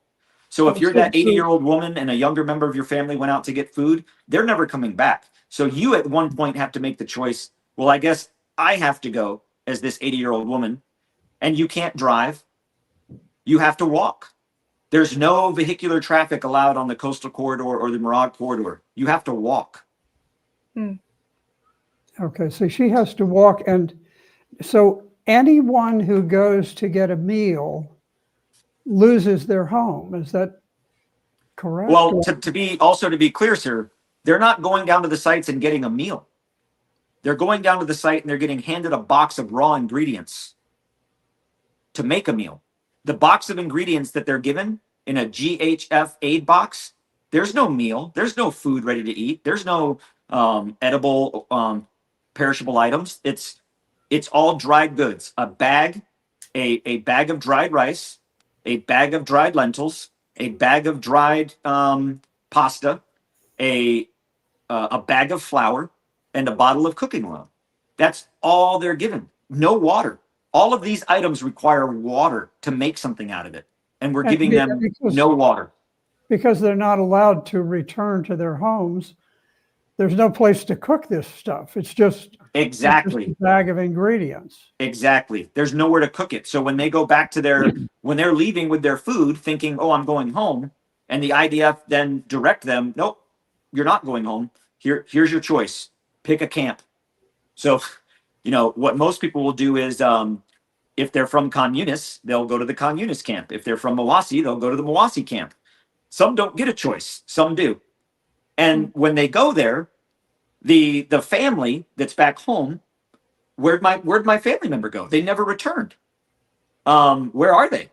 So if you're that 80-year-old woman and a younger member of your family went out to get food, they're never coming back. So you at one point have to make the choice, well, I guess I have to go as this 80-year-old woman, and you can't drive. You have to walk. There's no vehicular traffic allowed on the coastal corridor or the Marag corridor. You have to walk. Okay, so she has to walk, and so anyone who goes to get a meal loses their home. Is that correct? Well, to be clear, sir, they're not going down to the sites and getting a meal. They're going down to the site and they're getting handed a box of raw ingredients to make a meal. The box of ingredients that they're given in a G.H.F aid box, there's no meal. There's no food ready to eat. There's no edible, perishable items. It's all dried goods. A bag of dried rice, a bag of dried lentils, a bag of dried pasta, a bag of flour, and a bottle of cooking oil. That's all they're given. No water. All of these items require water to make something out of it. And we're giving them no water. Because they're not allowed to return to their homes. There's no place to cook this stuff. It's just exactly a bag of ingredients. Exactly. There's nowhere to cook it. So when they go back to when they're leaving with their food, thinking, oh, I'm going home, and the IDF then direct them, nope, you're not going home. Here's your choice. Pick a camp. So, what most people will do is, if they're from Khan Yunis, they'll go to the Khan Yunis camp. If they're from Mawasi, they'll go to the Mawasi camp. Some don't get a choice. Some do. And when they go there, the family that's back home, where'd my family member go? They never returned. Where are they?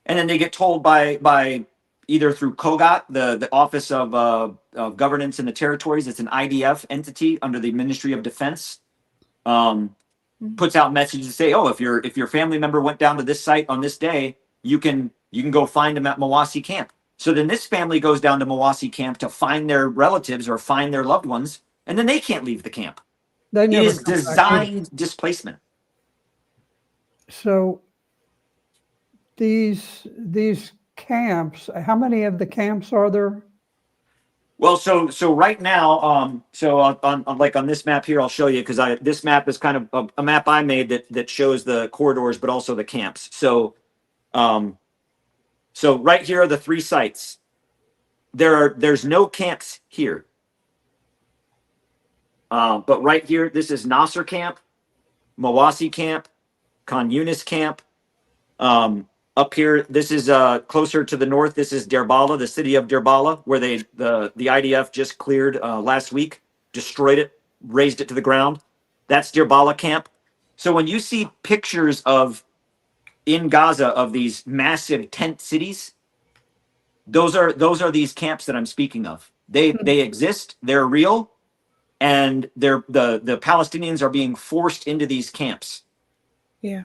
And then they get told by either through COGAT, the Office of Governance in the Territories. It's an IDF entity under the Ministry of Defense. Puts out messages to say, oh, if your family member went down to this site on this day, you can go find them at Mawasi camp. So then this family goes down to Mawasi camp to find their relatives or find their loved ones, and then they can't leave the camp. It is designed displacement. So these camps, how many of the camps are there? Well, so right now, on this map here, I'll show you, because this map is kind of a map I made that shows the corridors, but also the camps. So right here are the 3 sites. There's no camps here. But right here, this is Nasser camp, Mawasi camp, Khan Yunis camp. Up here, this is closer to the north. This is Derbala, the city of Derbala, where the IDF just cleared last week, destroyed it, razed it to the ground. That's Derbala camp. So when you see pictures in Gaza of these massive tent cities, those are these camps that I'm speaking of. They exist. They're real. And the Palestinians are being forced into these camps. Yeah.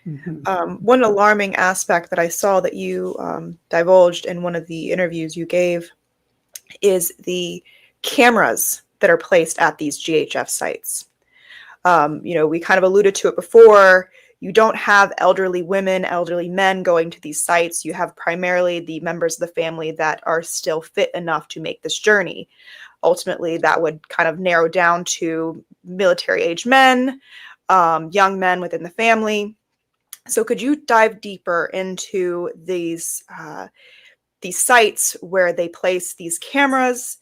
One alarming aspect that I saw that you divulged in one of the interviews you gave is the cameras that are placed at these G.H.F sites. We kind of alluded to it before. You don't have elderly women, elderly men going to these sites. You have primarily the members of the family that are still fit enough to make this journey. Ultimately, that would kind of narrow down to military-age men, young men within the family. So could you dive deeper into these sites where they place these cameras?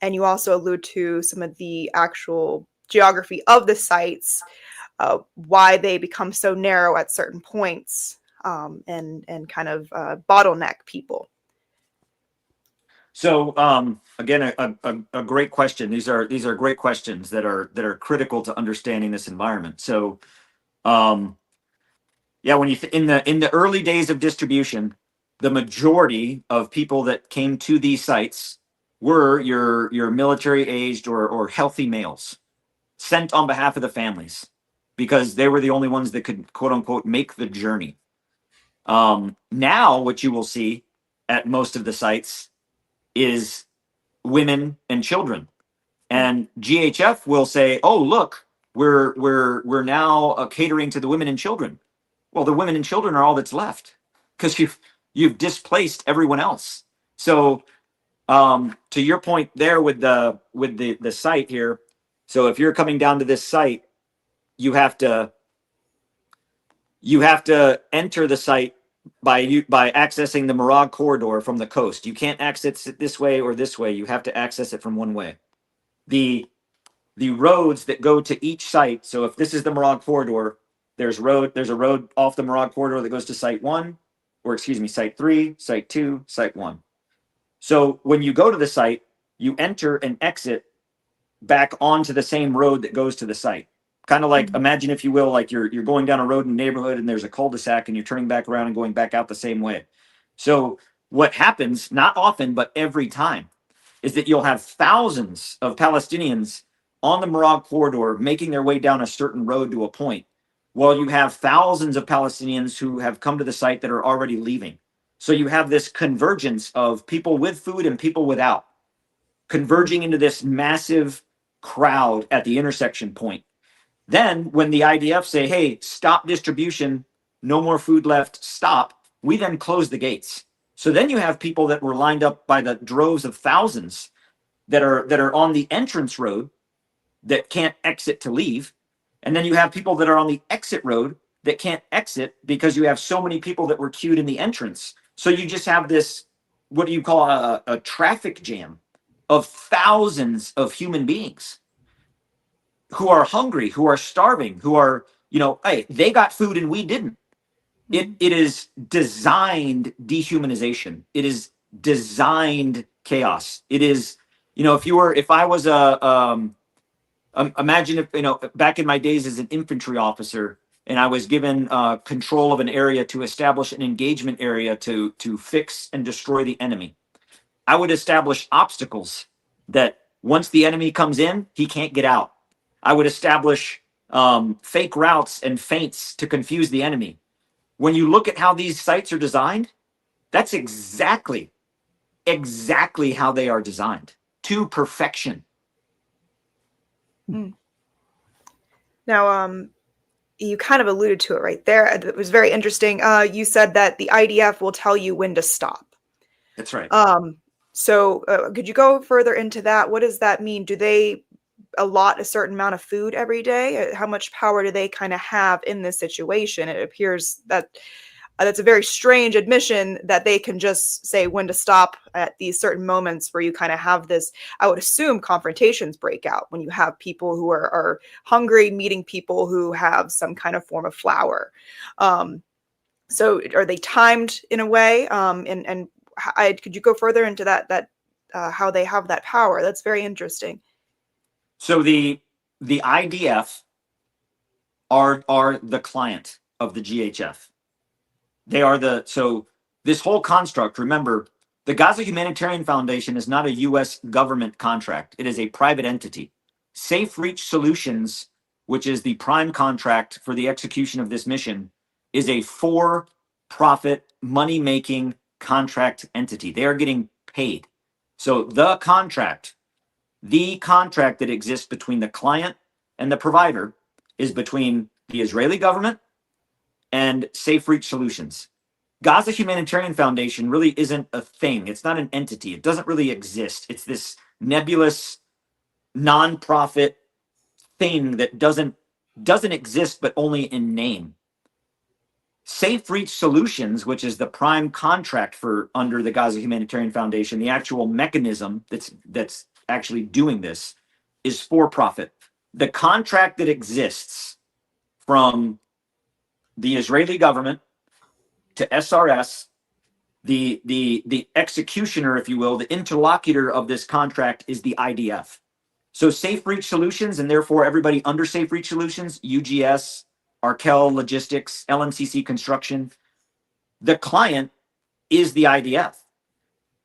And you also allude to some of the actual geography of the sites, why they become so narrow at certain points, and kind of bottleneck people. So again, a great question. These are great questions that are critical to understanding this environment. So yeah, when you in the early days of distribution, the majority of people that came to these sites were your military aged or healthy males sent on behalf of the families because they were the only ones that could quote unquote make the journey. Now what you will see at most of the sites is women and children. And G.H.F. will say, "Oh, look, we're now catering to the women and children." Well, the women and children are all that's left because you've displaced everyone else. So, to your point there with the site here, so if you're coming down to this site, you have to enter the site by accessing the Morag corridor from the coast. You can't access it this way or this way. You have to access it from one way. The roads that go to each site. So if this is the Morag corridor, there's a road off the Morag corridor that goes to site 1, or excuse me, site 3, site 2, site 1. So when you go to the site, you enter and exit back onto the same road that goes to the site. Kind of like, imagine if you will, like you're going down a road in a neighborhood and there's a cul-de-sac and you're turning back around and going back out the same way. So what happens, not often, but every time, is that you'll have thousands of Palestinians on the Morag corridor making their way down a certain road to a point, while you have thousands of Palestinians who have come to the site that are already leaving. So you have this convergence of people with food and people without, converging into this massive crowd at the intersection point. Then when the IDF say, "Hey, stop distribution, no more food left, stop," we then close the gates. So then you have people that were lined up by the droves of thousands that are on the entrance road that can't exit to leave. And then you have people that are on the exit road that can't exit because you have so many people that were queued in the entrance. So you just have this, what do you call a traffic jam of thousands of human beings who are hungry, who are starving, who are, hey, they got food and we didn't. It is designed dehumanization. It is designed chaos. It is, if I was imagine if, back in my days as an infantry officer and I was given control of an area to establish an engagement area to fix and destroy the enemy. I would establish obstacles that once the enemy comes in, he can't get out. I would establish fake routes and feints to confuse the enemy. When you look at how these sites are designed, that's exactly how they are designed, to perfection. Now, you kind of alluded to it right there. It was very interesting. You said that the IDF will tell you when to stop. That's right. So could you go further into that? What does that mean? Do they allot a certain amount of food every day? How much power do they kind of have in this situation? It appears that that's a very strange admission that they can just say when to stop at these certain moments where you kind of have this, I would assume, confrontations break out when you have people who are hungry meeting people who have some kind of form of flour. So are they timed in a way? And could you go further into that how they have that power? That's very interesting. So the IDF are the client of the G.H.F. They are so this whole construct, remember, the Gaza Humanitarian Foundation is not a U.S. government contract. It is a private entity. Safe Reach Solutions, which is the prime contract for the execution of this mission, is a for-profit, money-making contract entity. They are getting paid. So the contract that exists between the client and the provider is between the Israeli government and Safe Reach Solutions. Gaza Humanitarian Foundation really isn't a thing. It's not an entity. It doesn't really exist. It's this nebulous nonprofit thing that doesn't exist, but only in name. Safe Reach Solutions, which is the prime contract for under the Gaza Humanitarian Foundation, the actual mechanism that's actually doing this is for profit. The contract that exists from the Israeli government to SRS, the executioner, if you will, the interlocutor of this contract is the IDF. So Safe Reach Solutions, and therefore everybody under Safe Reach Solutions, UGS, Arkel Logistics, LMCC Construction, the client is the IDF.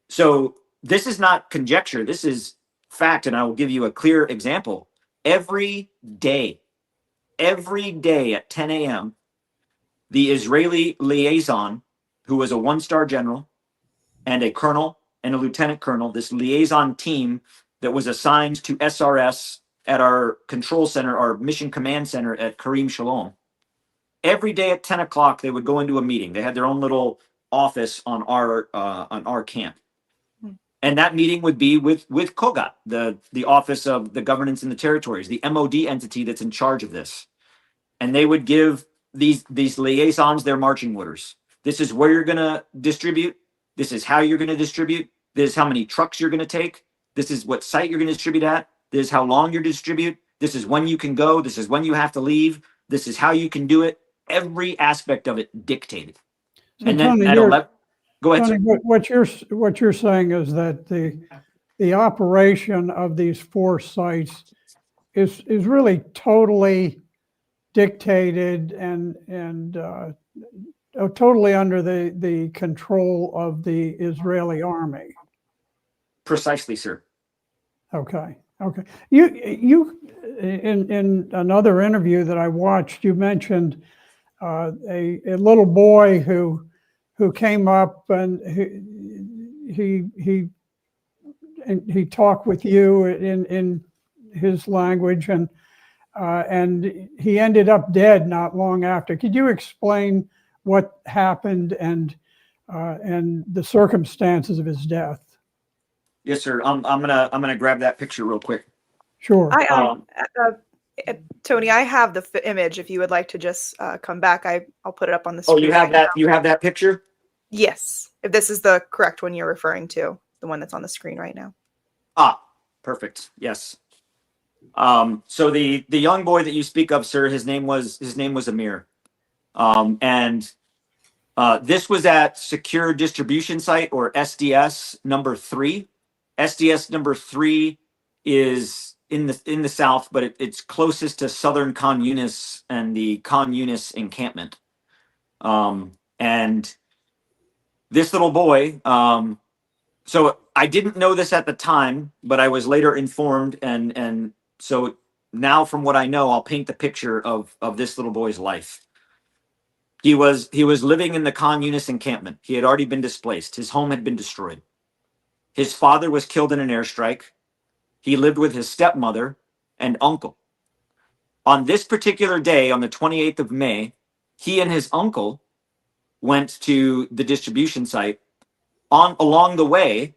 So this is not conjecture. This is fact. And I will give you a clear example. Every day at 10 a.m., the Israeli liaison, who was a one-star general and a colonel and a lieutenant colonel, this liaison team that was assigned to SRS at our control center, our mission command center at Karim Shalom. Every day at 10 o'clock, they would go into a meeting. They had their own little office on our camp. And that meeting would be with COGAT, the Office of the Governance in the Territories, the MOD entity that's in charge of this. And they would give these liaisons their marching orders. This is where you're going to distribute. This is how you're going to distribute. This is how many trucks you're going to take. This is what site you're going to distribute at. This is how long you distribute. This is when you can go. This is when you have to leave. This is how you can do it. Every aspect of it dictated. So And then Tony, at 11, go ahead. Tony, what you're saying is that the operation of these 4 sites is really totally dictated and totally under the control of the Israeli army. Precisely, sir. Okay. You in another interview that I watched, you mentioned a little boy who came up and he talked with you in his language, and he ended up dead not long after. Could you explain what happened and the circumstances of his death? Yes, sir. I'm gonna grab that picture real quick. Sure. Tony, I have the image. If you would like to just come back, I'll put it up on the screen. Oh, you have that? You have that picture? Yes. If this is the correct one you're referring to, the one that's on the screen right now. Ah, perfect. Yes. So the young boy that you speak of, sir, his name was Amir. And this was at Secure Distribution Site, or SDS number 3. SDS number 3 is in the south, but it's closest to southern Khan Yunis and the Khan Yunis encampment. And this little boy, so I didn't know this at the time, but I was later informed, and so now from what I know, I'll paint the picture of this little boy's life. He was living in the Khan Yunis encampment. He had already been displaced. His home had been destroyed. His father was killed in an airstrike. He lived with his stepmother and uncle. On this particular day, on the 28th of May, he and his uncle went to the distribution site. Along the way,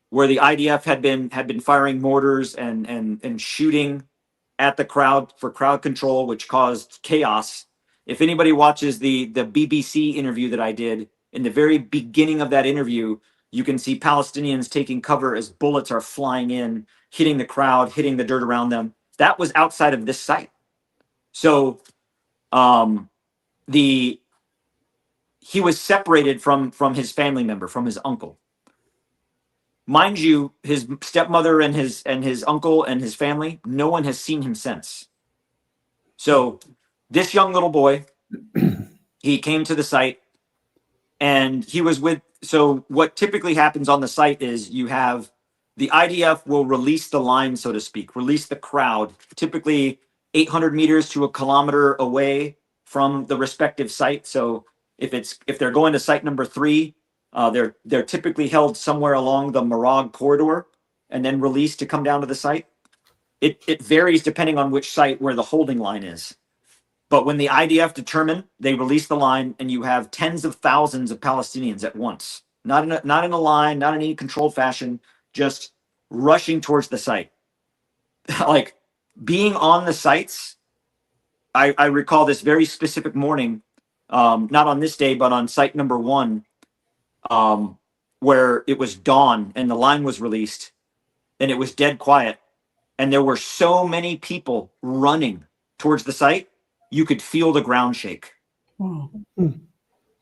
where the IDF had been firing mortars and shooting at the crowd for crowd control, which caused chaos. If anybody watches the BBC interview that I did, in the very beginning of that interview, you can see Palestinians taking cover as bullets are flying in, hitting the crowd, hitting the dirt around them. That was outside of this site. So he was separated from his family member, from his uncle. Mind you, his stepmother and his uncle and his family, no one has seen him since. So this young little boy, he came to the site, and he was with, so what typically happens on the site is you have the IDF will release the line, so to speak, release the crowd, typically 800 meters to a kilometer away from the respective site. So if they're going to site number 3, they're typically held somewhere along the Marag corridor and then released to come down to the site. it varies depending on which site where the holding line is. But when the IDF determine, they release the line, and you have tens of thousands of Palestinians at once, not in a line, not in any controlled fashion, just rushing towards the site. Like being on the sites, I recall this very specific morning, not on this day, but on site number 1, where it was dawn and the line was released, and it was dead quiet, and there were so many people running towards the site, you could feel the ground shake. Wow.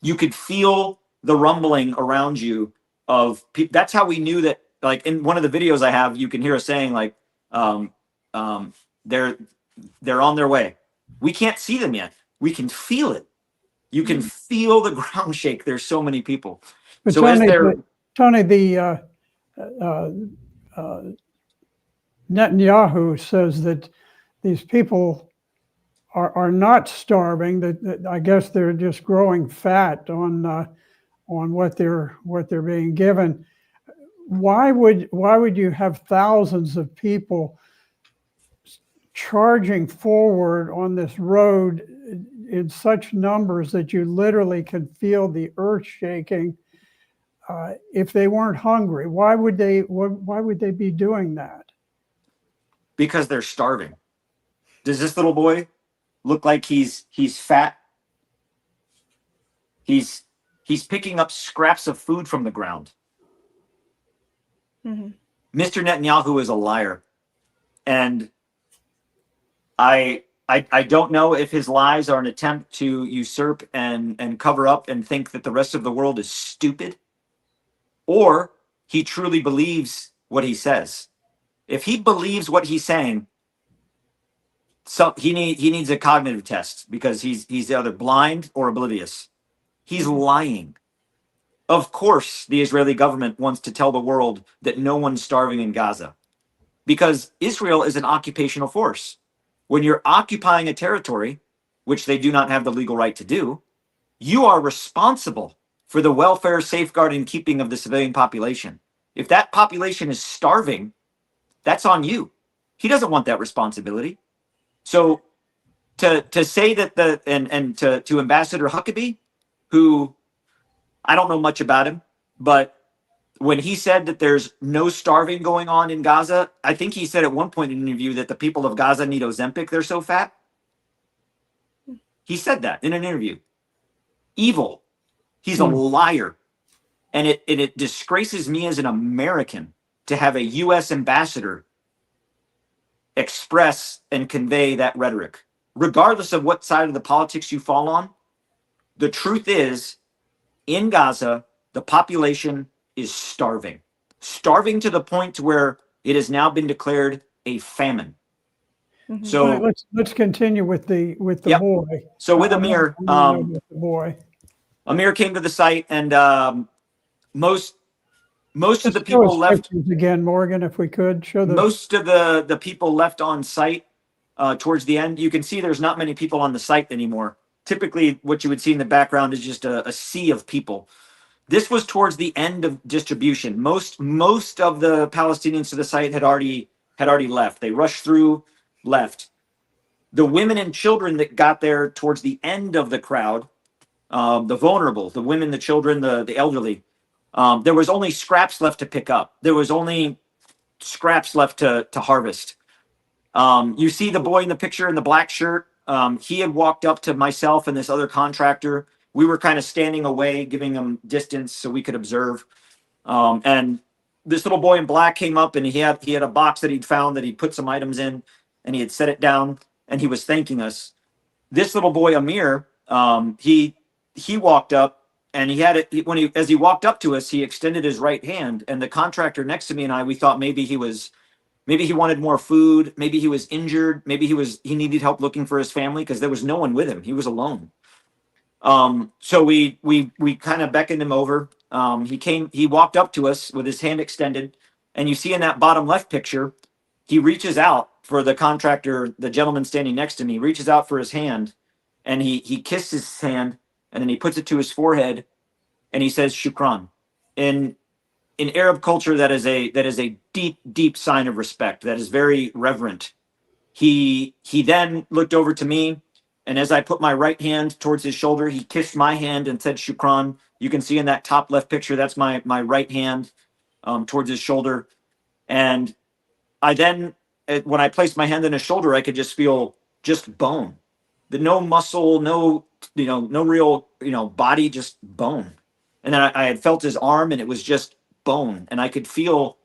You could feel the rumbling around you of people. That's how we knew that. Like in one of the videos I have, you can hear us saying like, they're on their way. We can't see them yet. We can feel it. You can feel the ground shake. There's so many people. But So Tony, as they're Netanyahu says that these people are not starving. That I guess they're just growing fat on what they're being given. Why would you have thousands of people charging forward on this road in such numbers that you literally can feel the earth shaking? If they weren't hungry, why would they be doing that? because they're starving. Does this little boy look like he's fat? He's picking up scraps of food from the ground. Mhm. Mr. Netanyahu is a liar, and I don't know if his lies are an attempt to usurp and cover up and think that the rest of the world is stupid, or he truly believes what he says. If he believes what he's saying, so he needs a cognitive test, because he's either blind or oblivious. He's lying. Of course, the Israeli government wants to tell the world that no one's starving in Gaza, because Israel is an occupational force. When you're occupying a territory, which they do not have the legal right to do, you are responsible for the welfare, safeguard, and keeping of the civilian population. If that population is starving, that's on you. He doesn't want that responsibility. So to say that to Ambassador Huckabee, who I don't know much about him, but when he said that there's no starving going on in Gaza, I think he said at one point in an interview that the people of Gaza need Ozempic, they're so fat. He said that in an interview. Evil. He's a liar. And it disgraces me as an American to have a U.S. ambassador express and convey that rhetoric. Regardless of what side of the politics you fall on, the truth is, in Gaza, the population is starving. Starving to the point where it has now been declared a famine. Mhm. So let's continue with the Yep. boy. So with Amir, The boy. Amir came to the site, and most of the Show people us left. pictures again, Morgan, if we could show the. Most of the people left on site towards the end. You can see there's not many people on the site anymore. Typically, what you would see in the background is just a sea of people. This was towards the end of distribution. Most of the Palestinians to the site had already left. They rushed through, left. The women and children that got there towards the end of the crowd, the vulnerable, the women, the children, the elderly, there was only scraps left to pick up. There was only scraps left to harvest. You see the boy in the picture in the black shirt. He had walked up to myself and this other contractor. We were kind of standing away, giving him distance so we could observe. And this little boy in black came up, and he had a box that he'd found that he'd put some items in, and he had set it down, and he was thanking us. This little boy, Amir, he walked up, and he had it as he walked up to us, he extended his right hand, and the contractor next to me and I, we thought maybe he wanted more food, maybe he was injured, maybe he needed help looking for his family, because there was no one with him. He was alone. So we kind of beckoned him over. He walked up to us with his hand extended, and you see in that bottom left picture, he reaches out for the contractor, the gentleman standing next to me, reaches out for his hand, and he kissed his hand, and then he puts it to his forehead, and he says, "Shukran." In in Arab culture, that is a deep sign of respect. That is very reverent. He then looked over to me, and as I put my right hand towards his shoulder, he kissed my hand and said shukran. You can see in that top left picture, that's my right hand towards his shoulder. And I then, when I placed my hand on his shoulder, I could just feel just bone. No muscle, no, no real, body, just bone. And then I had felt his arm, and it was just bone. And I could feel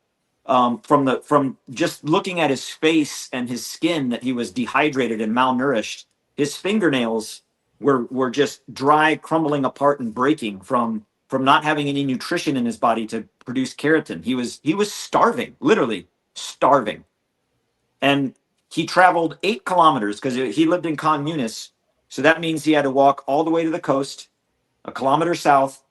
from just looking at his face and his skin that he was dehydrated and malnourished. His fingernails were just dry, crumbling apart and breaking from not having any nutrition in his body to produce keratin. He was starving, literally starving. And he traveled 8 kilometers because he lived in Khan Yunis. So that means he had to walk all the way to the coast, a kilometer south,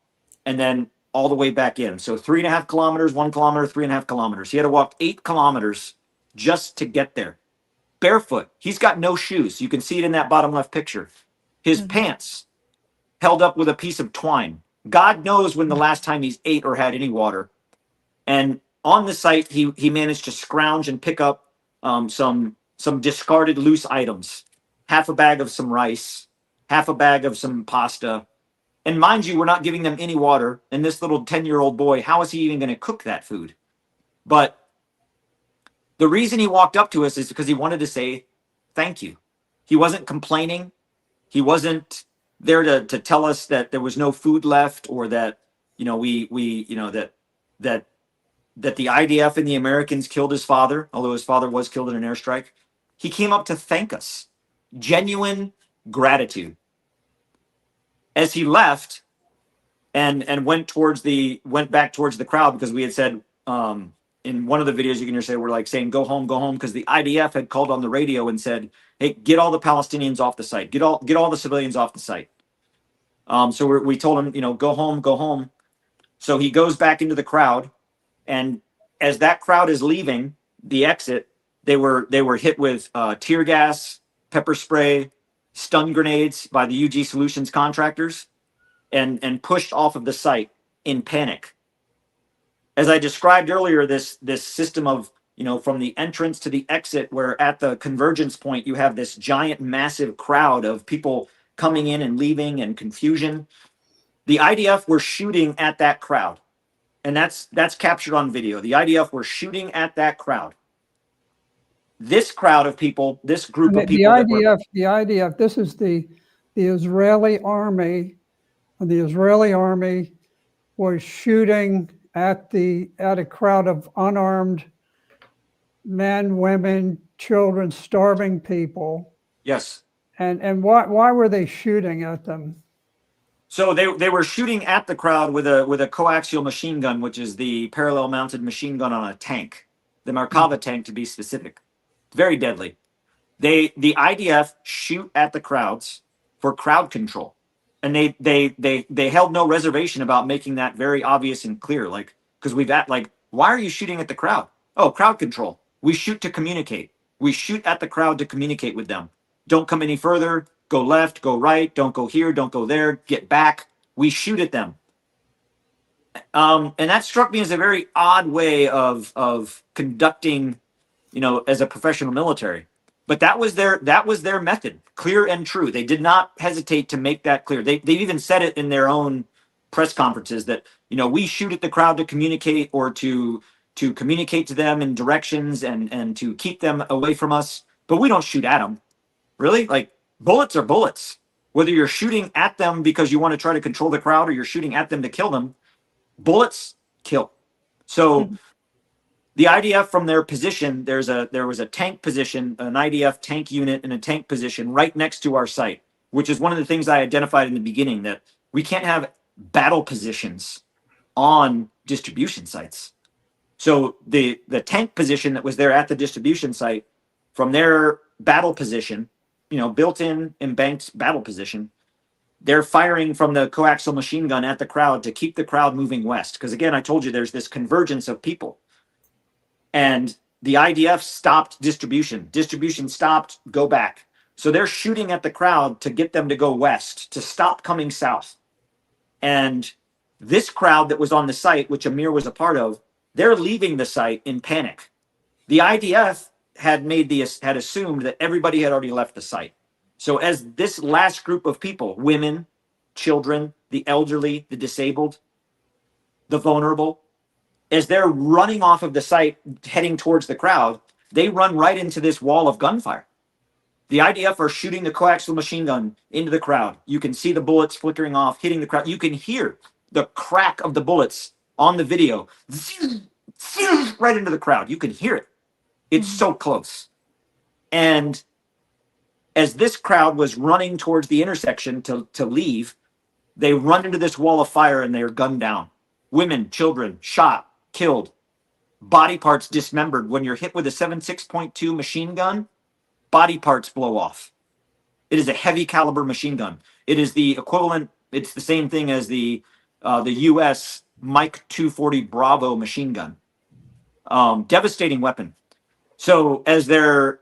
and then all the way back in. So 3.5 kilometers, 1 kilometer, 3.5 kilometers. He had to walk 8 kilometers just to get there. Barefoot. He's got no shoes. You can see it in that bottom left picture. His pants held up with a piece of twine. God knows when the last time he's ate or had any water. And on the site, he managed to scrounge and pick up some discarded loose items, half a bag of some rice, half a bag of some pasta. And mind you, we're not giving them any water. And this little 10-year-old boy, how is he even going to cook that food? But the reason he walked up to us is because he wanted to say thank you. He wasn't complaining. He wasn't there to tell us that there was no food left, or that that the IDF and the Americans killed his father, although his father was killed in an airstrike. He came up to thank us. Genuine gratitude. As he left and went back towards the crowd, because we had said in one of the videos you can hear say we're like saying go home, because the IDF had called on the radio and said, hey, get all the Palestinians off the site, get all the civilians off the site. So we told him, go home. So he goes back into the crowd, and as that crowd is leaving the exit, they were hit with tear gas, pepper spray, stun grenades by the UG Solutions contractors, and pushed off of the site in panic. As I described earlier, this system of, from the entrance to the exit, where at the convergence point you have this giant, massive crowd of people coming in and leaving and confusion. The IDF were shooting at that crowd, and that's captured on video. The IDF were shooting at that crowd. This crowd of people, this group of people, the IDF. This is the Israeli army. The Israeli army was shooting at a crowd of unarmed men, women, children, starving people. Yes. And why were they shooting at them? So they were shooting at the crowd with a coaxial machine gun, which is the parallel mounted machine gun on a tank, the Merkava tank to be specific. Very deadly. The IDF shoot at the crowds for crowd control. And they held no reservation about making that very obvious and clear. Like, because why are you shooting at the crowd? Oh, crowd control. We shoot to communicate. We shoot at the crowd to communicate with them. Don't come any further. Go left, go right. Don't go here. Don't go there. Get back. We shoot at them. And that struck me as a very odd way of conducting, as a professional military. But that was their method, clear and true. They did not hesitate to make that clear. They even said it in their own press conferences that, we shoot at the crowd to communicate, or to communicate to them in directions and to keep them away from us. But we don't shoot at them. Really? Like, bullets are bullets. Whether you're shooting at them because you want to try to control the crowd, or you're shooting at them to kill them, bullets kill. So the IDF, from their position, there was a tank position, an IDF tank unit and a tank position right next to our site, which is one of the things I identified in the beginning, that we can't have battle positions on distribution sites. So the tank position that was there at the distribution site, from their battle position, built-in embanked battle position, they're firing from the coaxial machine gun at the crowd to keep the crowd moving west. Because again, I told you there's this convergence of people. And the IDF stopped distribution. Distribution stopped, go back. So they're shooting at the crowd to get them to go west, to stop coming south. And This crowd that was on the site, which Amir was a part of, they're leaving the site in panic. The IDF had assumed that everybody had already left the site. So as this last group of people, women, children, the elderly, the disabled, the vulnerable, as they're running off of the site, heading towards the crowd, they run right into this wall of gunfire. The IDF are shooting the coaxial machine gun into the crowd. You can see the bullets flickering off, hitting the crowd. You can hear the crack of the bullets on the video, right into the crowd. You can hear it. It's so close. And as this crowd was running towards the intersection to leave, they run into this wall of fire and they are gunned down. Women, children, shot, killed, body parts dismembered. When you're hit with a 7.62 machine gun, body parts blow off. It is a heavy caliber machine gun. It is the equivalent. It's the same thing as the U.S. Mike 240 Bravo machine gun. Devastating weapon. So as they're,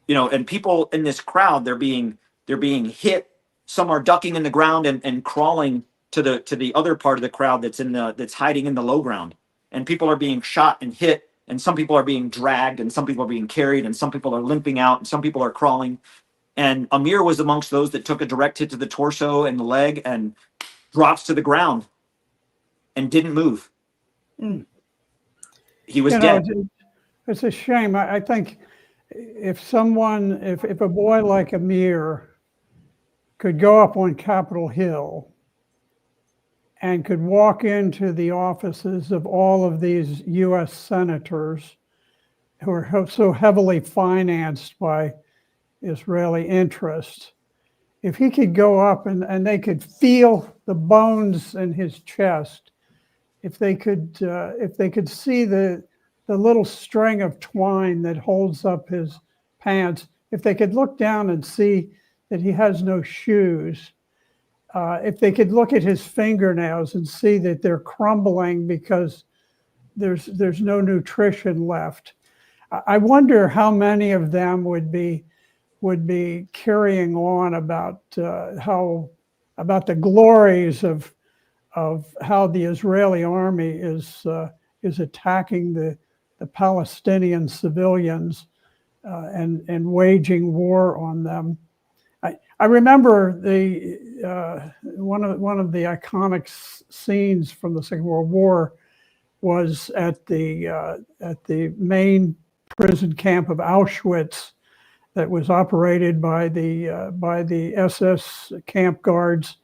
and people in this crowd, they're being hit. Some are ducking in the ground and crawling to the other part of the crowd that's hiding in the low ground. And people are being shot and hit. And some people are being dragged, and some people are being carried, and some people are limping out, and some people are crawling. And Amir was amongst those that took a direct hit to the torso and the leg and drops to the ground and didn't move. He was dead. It's a shame. I think if a boy like Amir could go up on Capitol Hill and could walk into the offices of all of these U.S. senators who are so heavily financed by Israeli interests, if he could go up and they could feel the bones in his chest, if they could see the little string of twine that holds up his pants, if they could look down and see that he has no shoes, if they could look at his fingernails and see that they're crumbling because there's no nutrition left, I wonder how many of them would be carrying on about the glories of how the Israeli army is attacking the Palestinian civilians and waging war on them. I remember one of the iconic scenes from the Second World War was at the main prison camp of Auschwitz that was operated by the SS camp guards.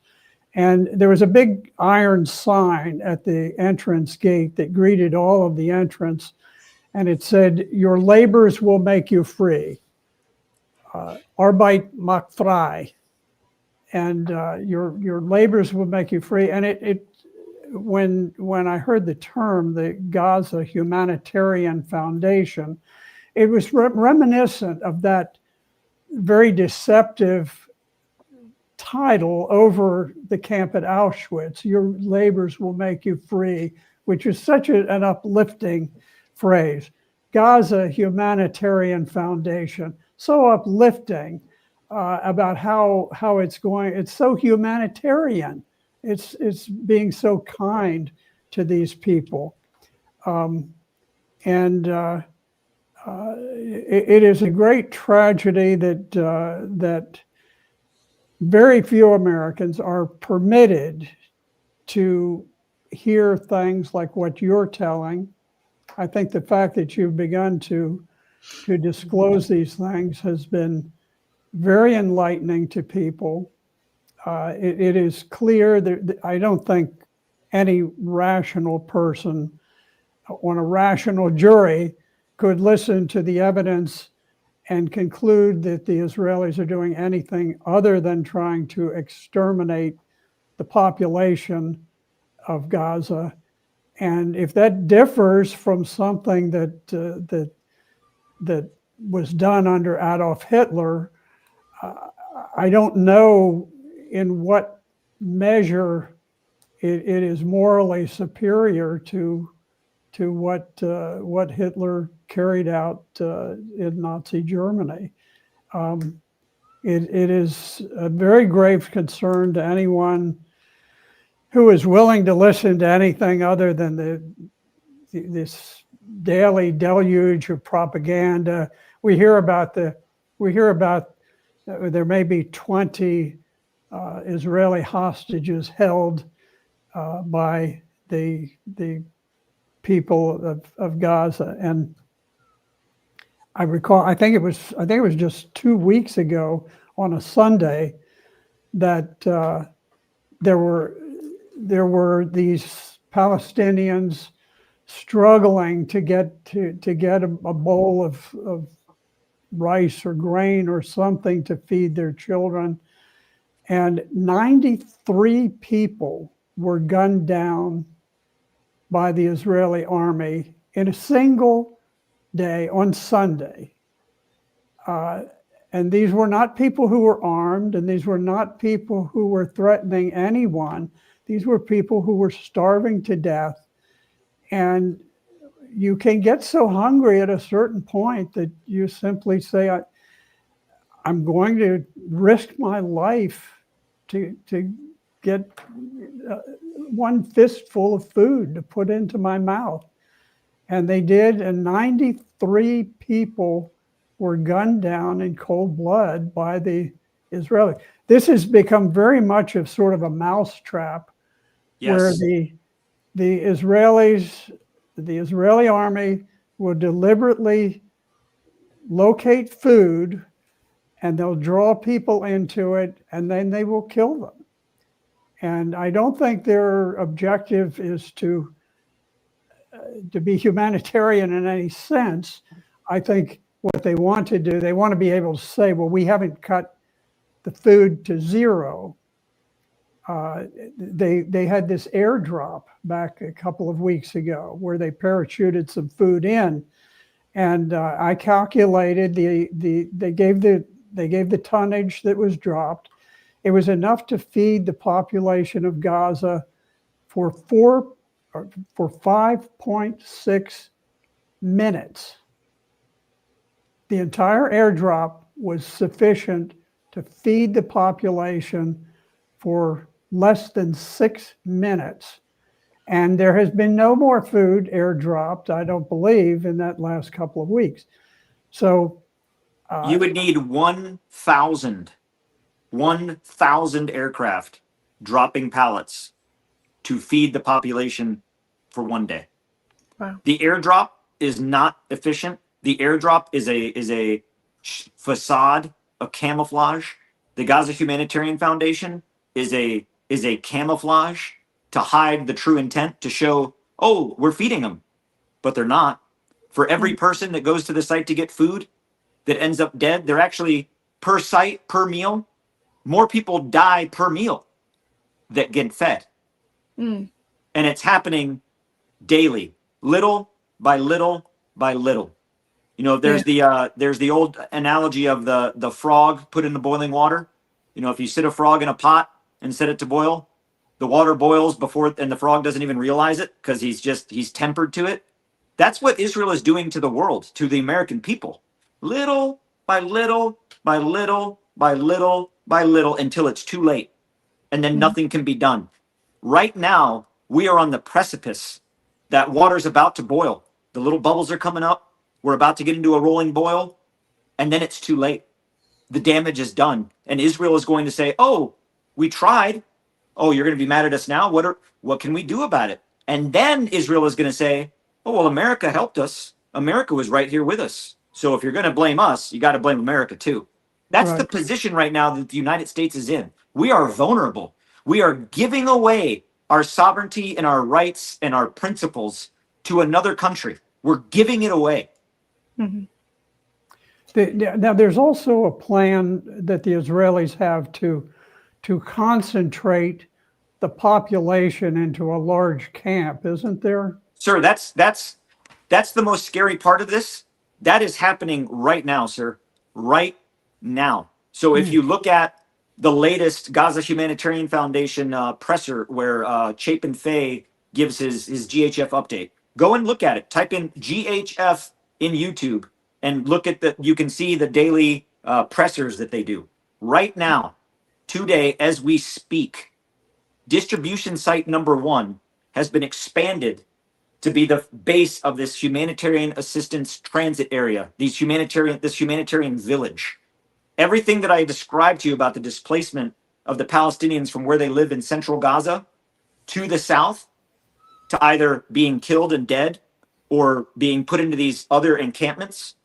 And there was a big iron sign at the entrance gate that greeted all of the entrants. And it said, "Your labors will make you free. Arbeit macht frei." And your labors will make you free. And when I heard the term, the Gaza Humanitarian Foundation, it was reminiscent of that very deceptive title over the camp at Auschwitz, "Your labors will make you free," which is such an uplifting phrase. Gaza Humanitarian Foundation, so uplifting about how it's going. It's so humanitarian. It's being so kind to these people. It is a great tragedy that very few Americans are permitted to hear things like what you're telling. I think the fact that you've begun to disclose these things has been very enlightening to people. It is clear that I don't think any rational person on a rational jury could listen to the evidence and conclude that the Israelis are doing anything other than trying to exterminate the population of Gaza. And if that differs from something that was done under Adolf Hitler, I don't know in what measure it is morally superior to what Hitler carried out in Nazi Germany. It is a very grave concern to anyone who is willing to listen to anything other than this daily deluge of propaganda. We hear about there may be 20 Israeli hostages held by the people of Gaza. And I recall, I think it was just 2 weeks ago on a Sunday that there were these Palestinians struggling to get a bowl of rice or grain or something to feed their children. And 93 people were gunned down by the Israeli army in a single day on Sunday. And these were not people who were armed, and these were not people who were threatening anyone. These were people who were starving to death. And you can get so hungry at a certain point that you simply say, I'm going to risk my life to get one fistful of food to put into my mouth. And they did, and 93 people were gunned down in cold blood by the Israelis. This has become very much of sort of a mousetrap, where the Israelis, the Israeli army will deliberately locate food and they'll draw people into it, and then they will kill them. And I don't think their objective is to be humanitarian in any sense. I think what they want to do, they want to be able to say, well, we haven't cut the food to zero. They had this airdrop back a couple of weeks ago where they parachuted some food in, and I calculated they gave the tonnage that was dropped. It was enough to feed the population of Gaza for 5.6 minutes. The entire airdrop was sufficient to feed the population for less than 6 minutes. And there has been no more food airdropped, I don't believe, in that last couple of weeks. So you would need 1,000 aircraft dropping pallets to feed the population for one day. Wow. The airdrop is not efficient. The airdrop is a facade, a camouflage. The Gaza Humanitarian Foundation is a camouflage to hide the true intent, to show, oh, we're feeding them, but they're not. For every person that goes to the site to get food that ends up dead, they're actually, per site, per meal, more people die per meal that get fed. And it's happening daily, little by little by little. You know, there's the old analogy of the frog put in the boiling water. You know, if you sit a frog in a pot and set it to boil, the water boils before, and the frog doesn't even realize it because he's tempered to it. That's what Israel is doing to the world, to the American people. Little by little by little by little by little, until it's too late. And then nothing can be done. Right now, we are on the precipice. That water's about to boil. The little bubbles are coming up. We're about to get into a rolling boil. And then it's too late. The damage is done. And Israel is going to say, oh, we tried. Oh, you're going to be mad at us now? What can we do about it? And then Israel is going to say, oh, well, America helped us. America was right here with us. So if you're going to blame us, you got to blame America too. That's right. The position right now that the United States is in. We are vulnerable. We are giving away our sovereignty and our rights and our principles to another country. We're giving it away. Mm-hmm. Now, there's also a plan that the Israelis have to concentrate the population into a large camp, isn't there? Sir, that's the most scary part of this. That is happening right now, sir. Right now. So if you look at the latest Gaza Humanitarian Foundation presser where Chapin Fay gives his G.H.F update, go and look at it. Type in G.H.F in YouTube and look at you can see the daily pressers that they do right now, today, as we speak. distribution site number 1 has been expanded to be the base of this humanitarian assistance transit area, this humanitarian village. Everything that I described to you about the displacement of the Palestinians from where they live in central Gaza to the south, to either being killed and dead or being put into these other encampments.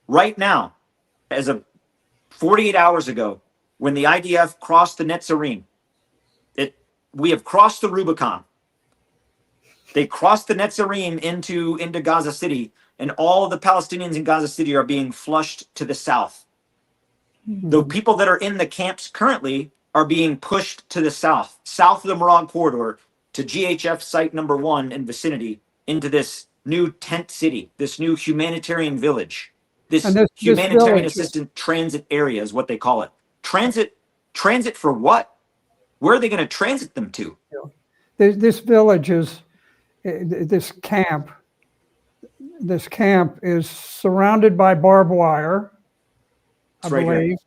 Right now, as of 48 hours ago, when the IDF crossed the Netzarim, we have crossed the Rubicon. They crossed the Netzarim into Gaza City, and all the Palestinians in Gaza City are being flushed to the south. The people that are in the camps currently are being pushed to the south of the Morag corridor, to G.H.F site number 1 and vicinity, into this new tent city, this new humanitarian village, this humanitarian assistance transit area is what they call it. Transit for what? Where are they going to transit them to? This village is, this camp is surrounded by barbed wire, I believe.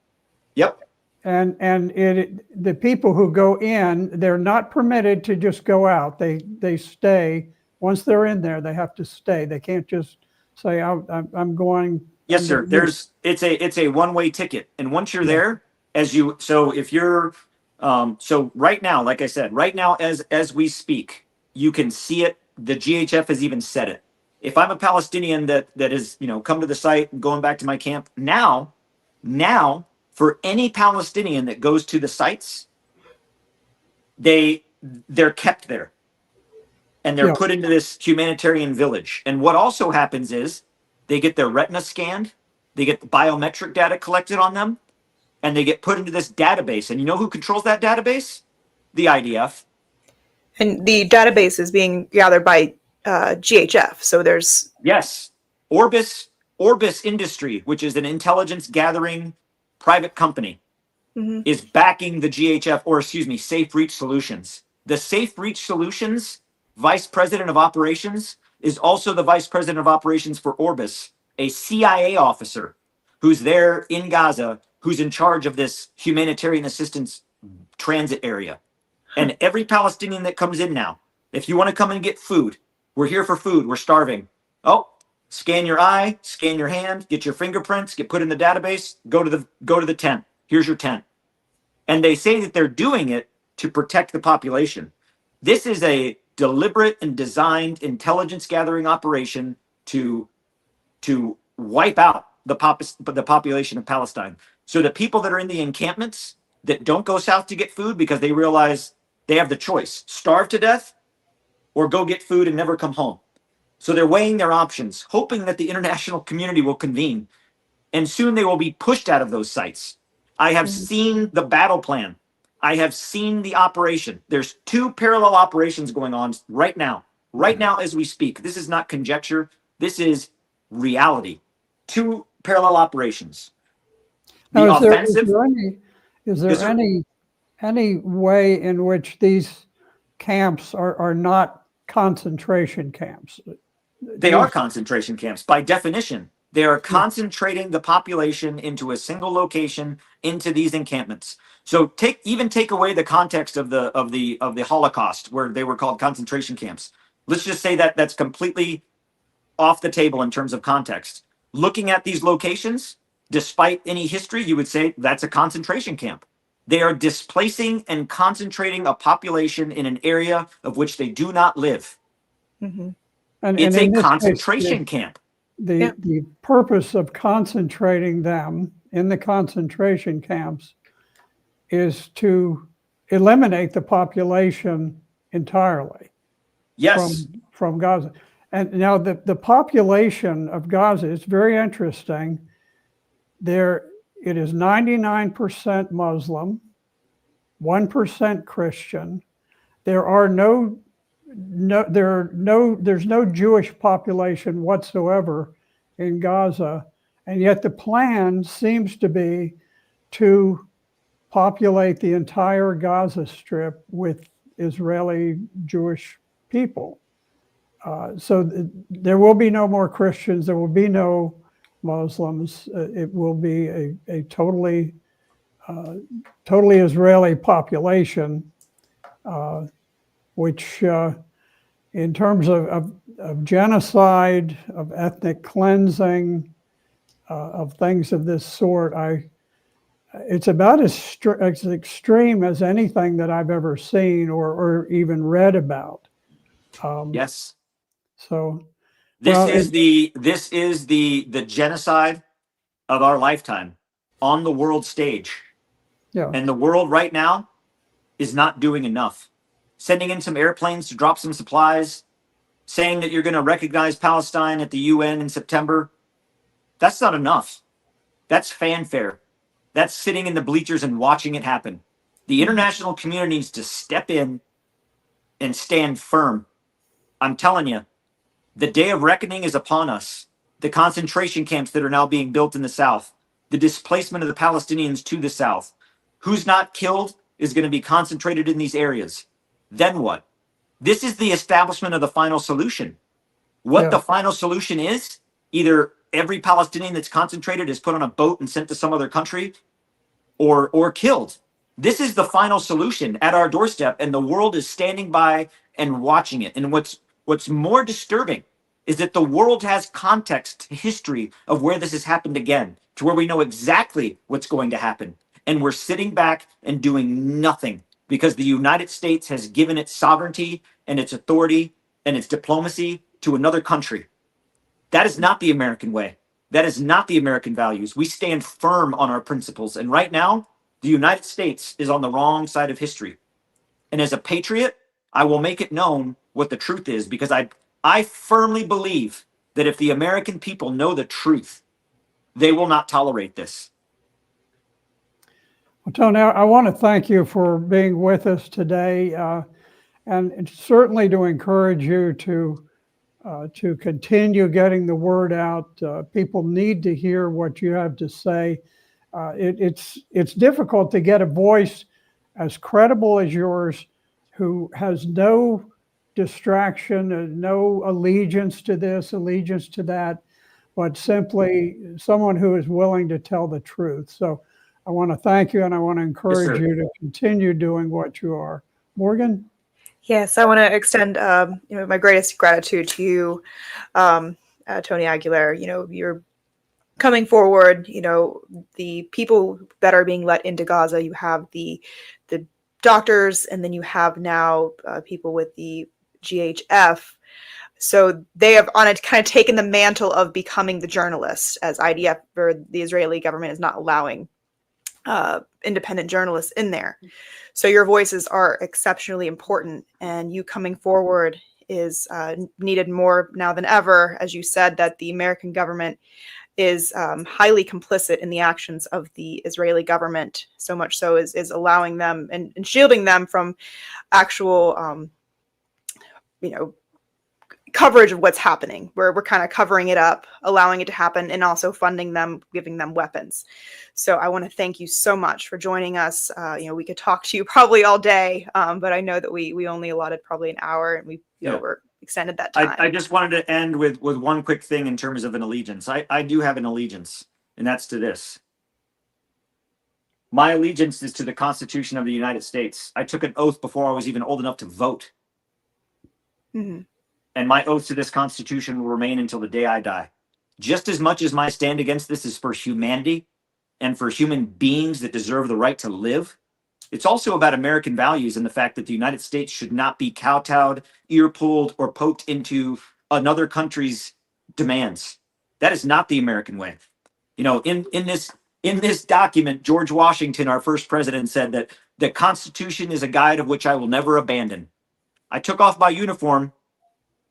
Yep. And the people who go in, they're not permitted to just go out. They stay. Once they're in there, they have to stay. They can't just say, I'm going. Yes, sir. It's a one-way ticket. And once you're there, if you're, so right now, like I said, right now, as we speak, you can see it. The G.H.F has even said it. If I'm a Palestinian that is, come to the site and going back to my camp now, for any Palestinian that goes to the sites, they're kept there, and they're put into this humanitarian village. And what also happens is they get their retina scanned, they get the biometric data collected on them, and they get put into this database. And you know who controls that database? The IDF. And the database is being gathered by G.H.F. So there's Orbis Industry, which is an intelligence gathering private company, is backing the G.H.F. Safe Reach Solutions. The Safe Reach Solutions vice president of operations is also the vice president of operations for Orbis, a CIA officer who's there in Gaza, who's in charge of this humanitarian assistance transit area. And every Palestinian that comes in now, if you want to come and get food, we're here for food, we're starving. Oh, scan your eye, scan your hand, get your fingerprints, get put in the database, go to the tent. Here's your tent. And they say that they're doing it to protect the population. This is a deliberate and designed intelligence gathering operation to wipe out the population of Palestine. So the people that are in the encampments that don't go south to get food because they realize they have the choice, starve to death or go get food and never come home. So they're weighing their options, hoping that the international community will convene, and soon they will be pushed out of those sites. I have seen the battle plan. I have seen the operation. There's 2 parallel operations going on right now as we speak. This is not conjecture. This is reality. 2 parallel operations. The now, offensive. Is there any way in which these camps are not concentration camps? They are concentration camps by definition. They are concentrating the population into a single location, into these encampments. So take away the context of the Holocaust, where they were called concentration camps. Let's just say that that's completely off the table in terms of context. Looking at these locations, despite any history, you would say that's a concentration camp. They are displacing and concentrating a population in an area of which they do not live. It's a concentration camp. The purpose of concentrating them in the concentration camps is to eliminate the population entirely. Yes. From Gaza. And now the population of Gaza is very interesting. It is 99% Muslim, 1% Christian. There's no Jewish population whatsoever in Gaza, and yet the plan seems to be to populate the entire Gaza Strip with Israeli Jewish people. So there will be no more Christians. There will be no Muslims. It will be a totally Israeli population. which in terms of genocide, of ethnic cleansing, of things of this sort, it's about as extreme as anything that I've ever seen or even read about. Yes. So, This well, is the genocide of our lifetime on the world stage. yeah, And the world right now is not doing enough. Sending in some airplanes to drop some supplies, saying that you're going to recognize Palestine at the UN in September, that's not enough. That's fanfare. That's sitting in the bleachers and watching it happen. The international community needs to step in and stand firm. I'm telling you, the day of reckoning is upon us. The concentration camps that are now being built in the south, the displacement of the Palestinians to the south. Who's not killed is going to be concentrated in these areas. Then what? This is the establishment of the final solution. What yeah. the final solution is, either every Palestinian that's concentrated is put on a boat and sent to some other country, or killed. This is the final solution at our doorstep, and the world is standing by and watching it. And what's more disturbing is that the world has context, history of where this has happened again, to where we know exactly what's going to happen. And we're sitting back and doing nothing because the United States has given its sovereignty and its authority and its diplomacy to another country. That is not the American way. That is not the American values. We stand firm on our principles. And right now, the United States is on the wrong side of history. And as a patriot, I will make it known what the truth is, because I firmly believe that if the American people know the truth, they will not tolerate this. Well, Tony, I want to thank you for being with us today, and certainly to encourage you to continue getting the word out. People need to hear what you have to say. It's difficult to get a voice as credible as yours, who has no distraction and no allegiance to this, allegiance to that, but simply someone who is willing to tell the truth. So I want to thank you, and I want to encourage you to continue doing what you are. Morgan? Yes, I want to extend my greatest gratitude to you, Tony Aguilar. You're coming forward. The people that are being let into Gaza. You have the doctors, and then you have now people with the G.H.F. So they have on it kind of taken the mantle of becoming the journalists, as IDF or the Israeli government is not allowing independent journalists in there. So your voices are exceptionally important, and you coming forward is needed more now than ever. As you said, that the American government is highly complicit in the actions of the Israeli government, so much so is allowing them and shielding them from actual, coverage of what's happening. We're kind of covering it up, allowing it to happen, and also funding them, giving them weapons. So I want to thank you so much for joining us. We could talk to you probably all day, but I know that we only allotted probably an hour, and we over extended that time. I just wanted to end with one quick thing in terms of an allegiance. I do have an allegiance, and that's to this. My allegiance is to the Constitution of the United States. I took an oath before I was even old enough to vote. Mm-hmm. And my oath to this Constitution will remain until the day I die. Just as much as my stand against this is for humanity and for human beings that deserve the right to live, it's also about American values and the fact that the United States should not be kowtowed, ear-pulled, or poked into another country's demands. That is not the American way. In this document, George Washington, our first president, said that the Constitution is a guide of which I will never abandon. I took off my uniform.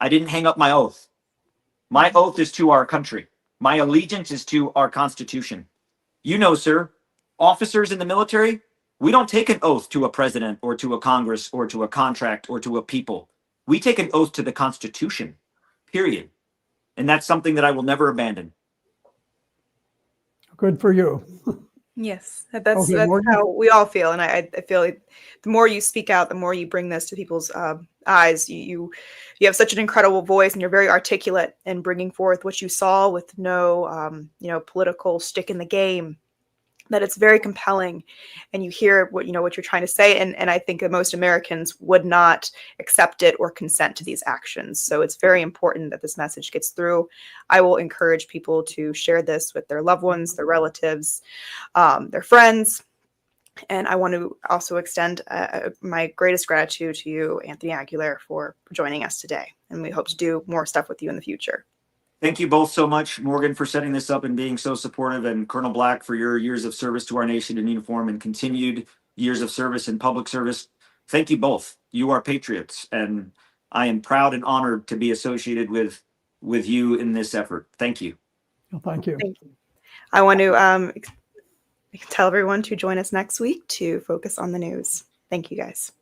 I didn't hang up my oath. My oath is to our country. My allegiance is to our Constitution. Sir, officers in the military, we don't take an oath to a president or to a Congress or to a contract or to a people. We take an oath to the Constitution, period. And that's something that I will never abandon. Good for you. Yes, that's how we all feel. And I feel like the more you speak out, the more you bring this to people's eyes. You have such an incredible voice, and you're very articulate in bringing forth what you saw with no, political stick in the game. that it's very compelling, and you hear what you're trying to say, and I think that most Americans would not accept it or consent to these actions. So it's very important that this message gets through. I will encourage people to share this with their loved ones, their relatives, their friends. And I want to also extend my greatest gratitude to you, Anthony Aguilar, for joining us today. And we hope to do more stuff with you in the future. Thank you both so much, Morgan, for setting this up and being so supportive, and Colonel Black for your years of service to our nation in uniform and continued years of service in public service. Thank you both. You are patriots, and I am proud and honored to be associated with you in this effort. Thank you. Well, thank you. Thank you. I want to tell everyone to join us next week to focus on the news. Thank you, guys.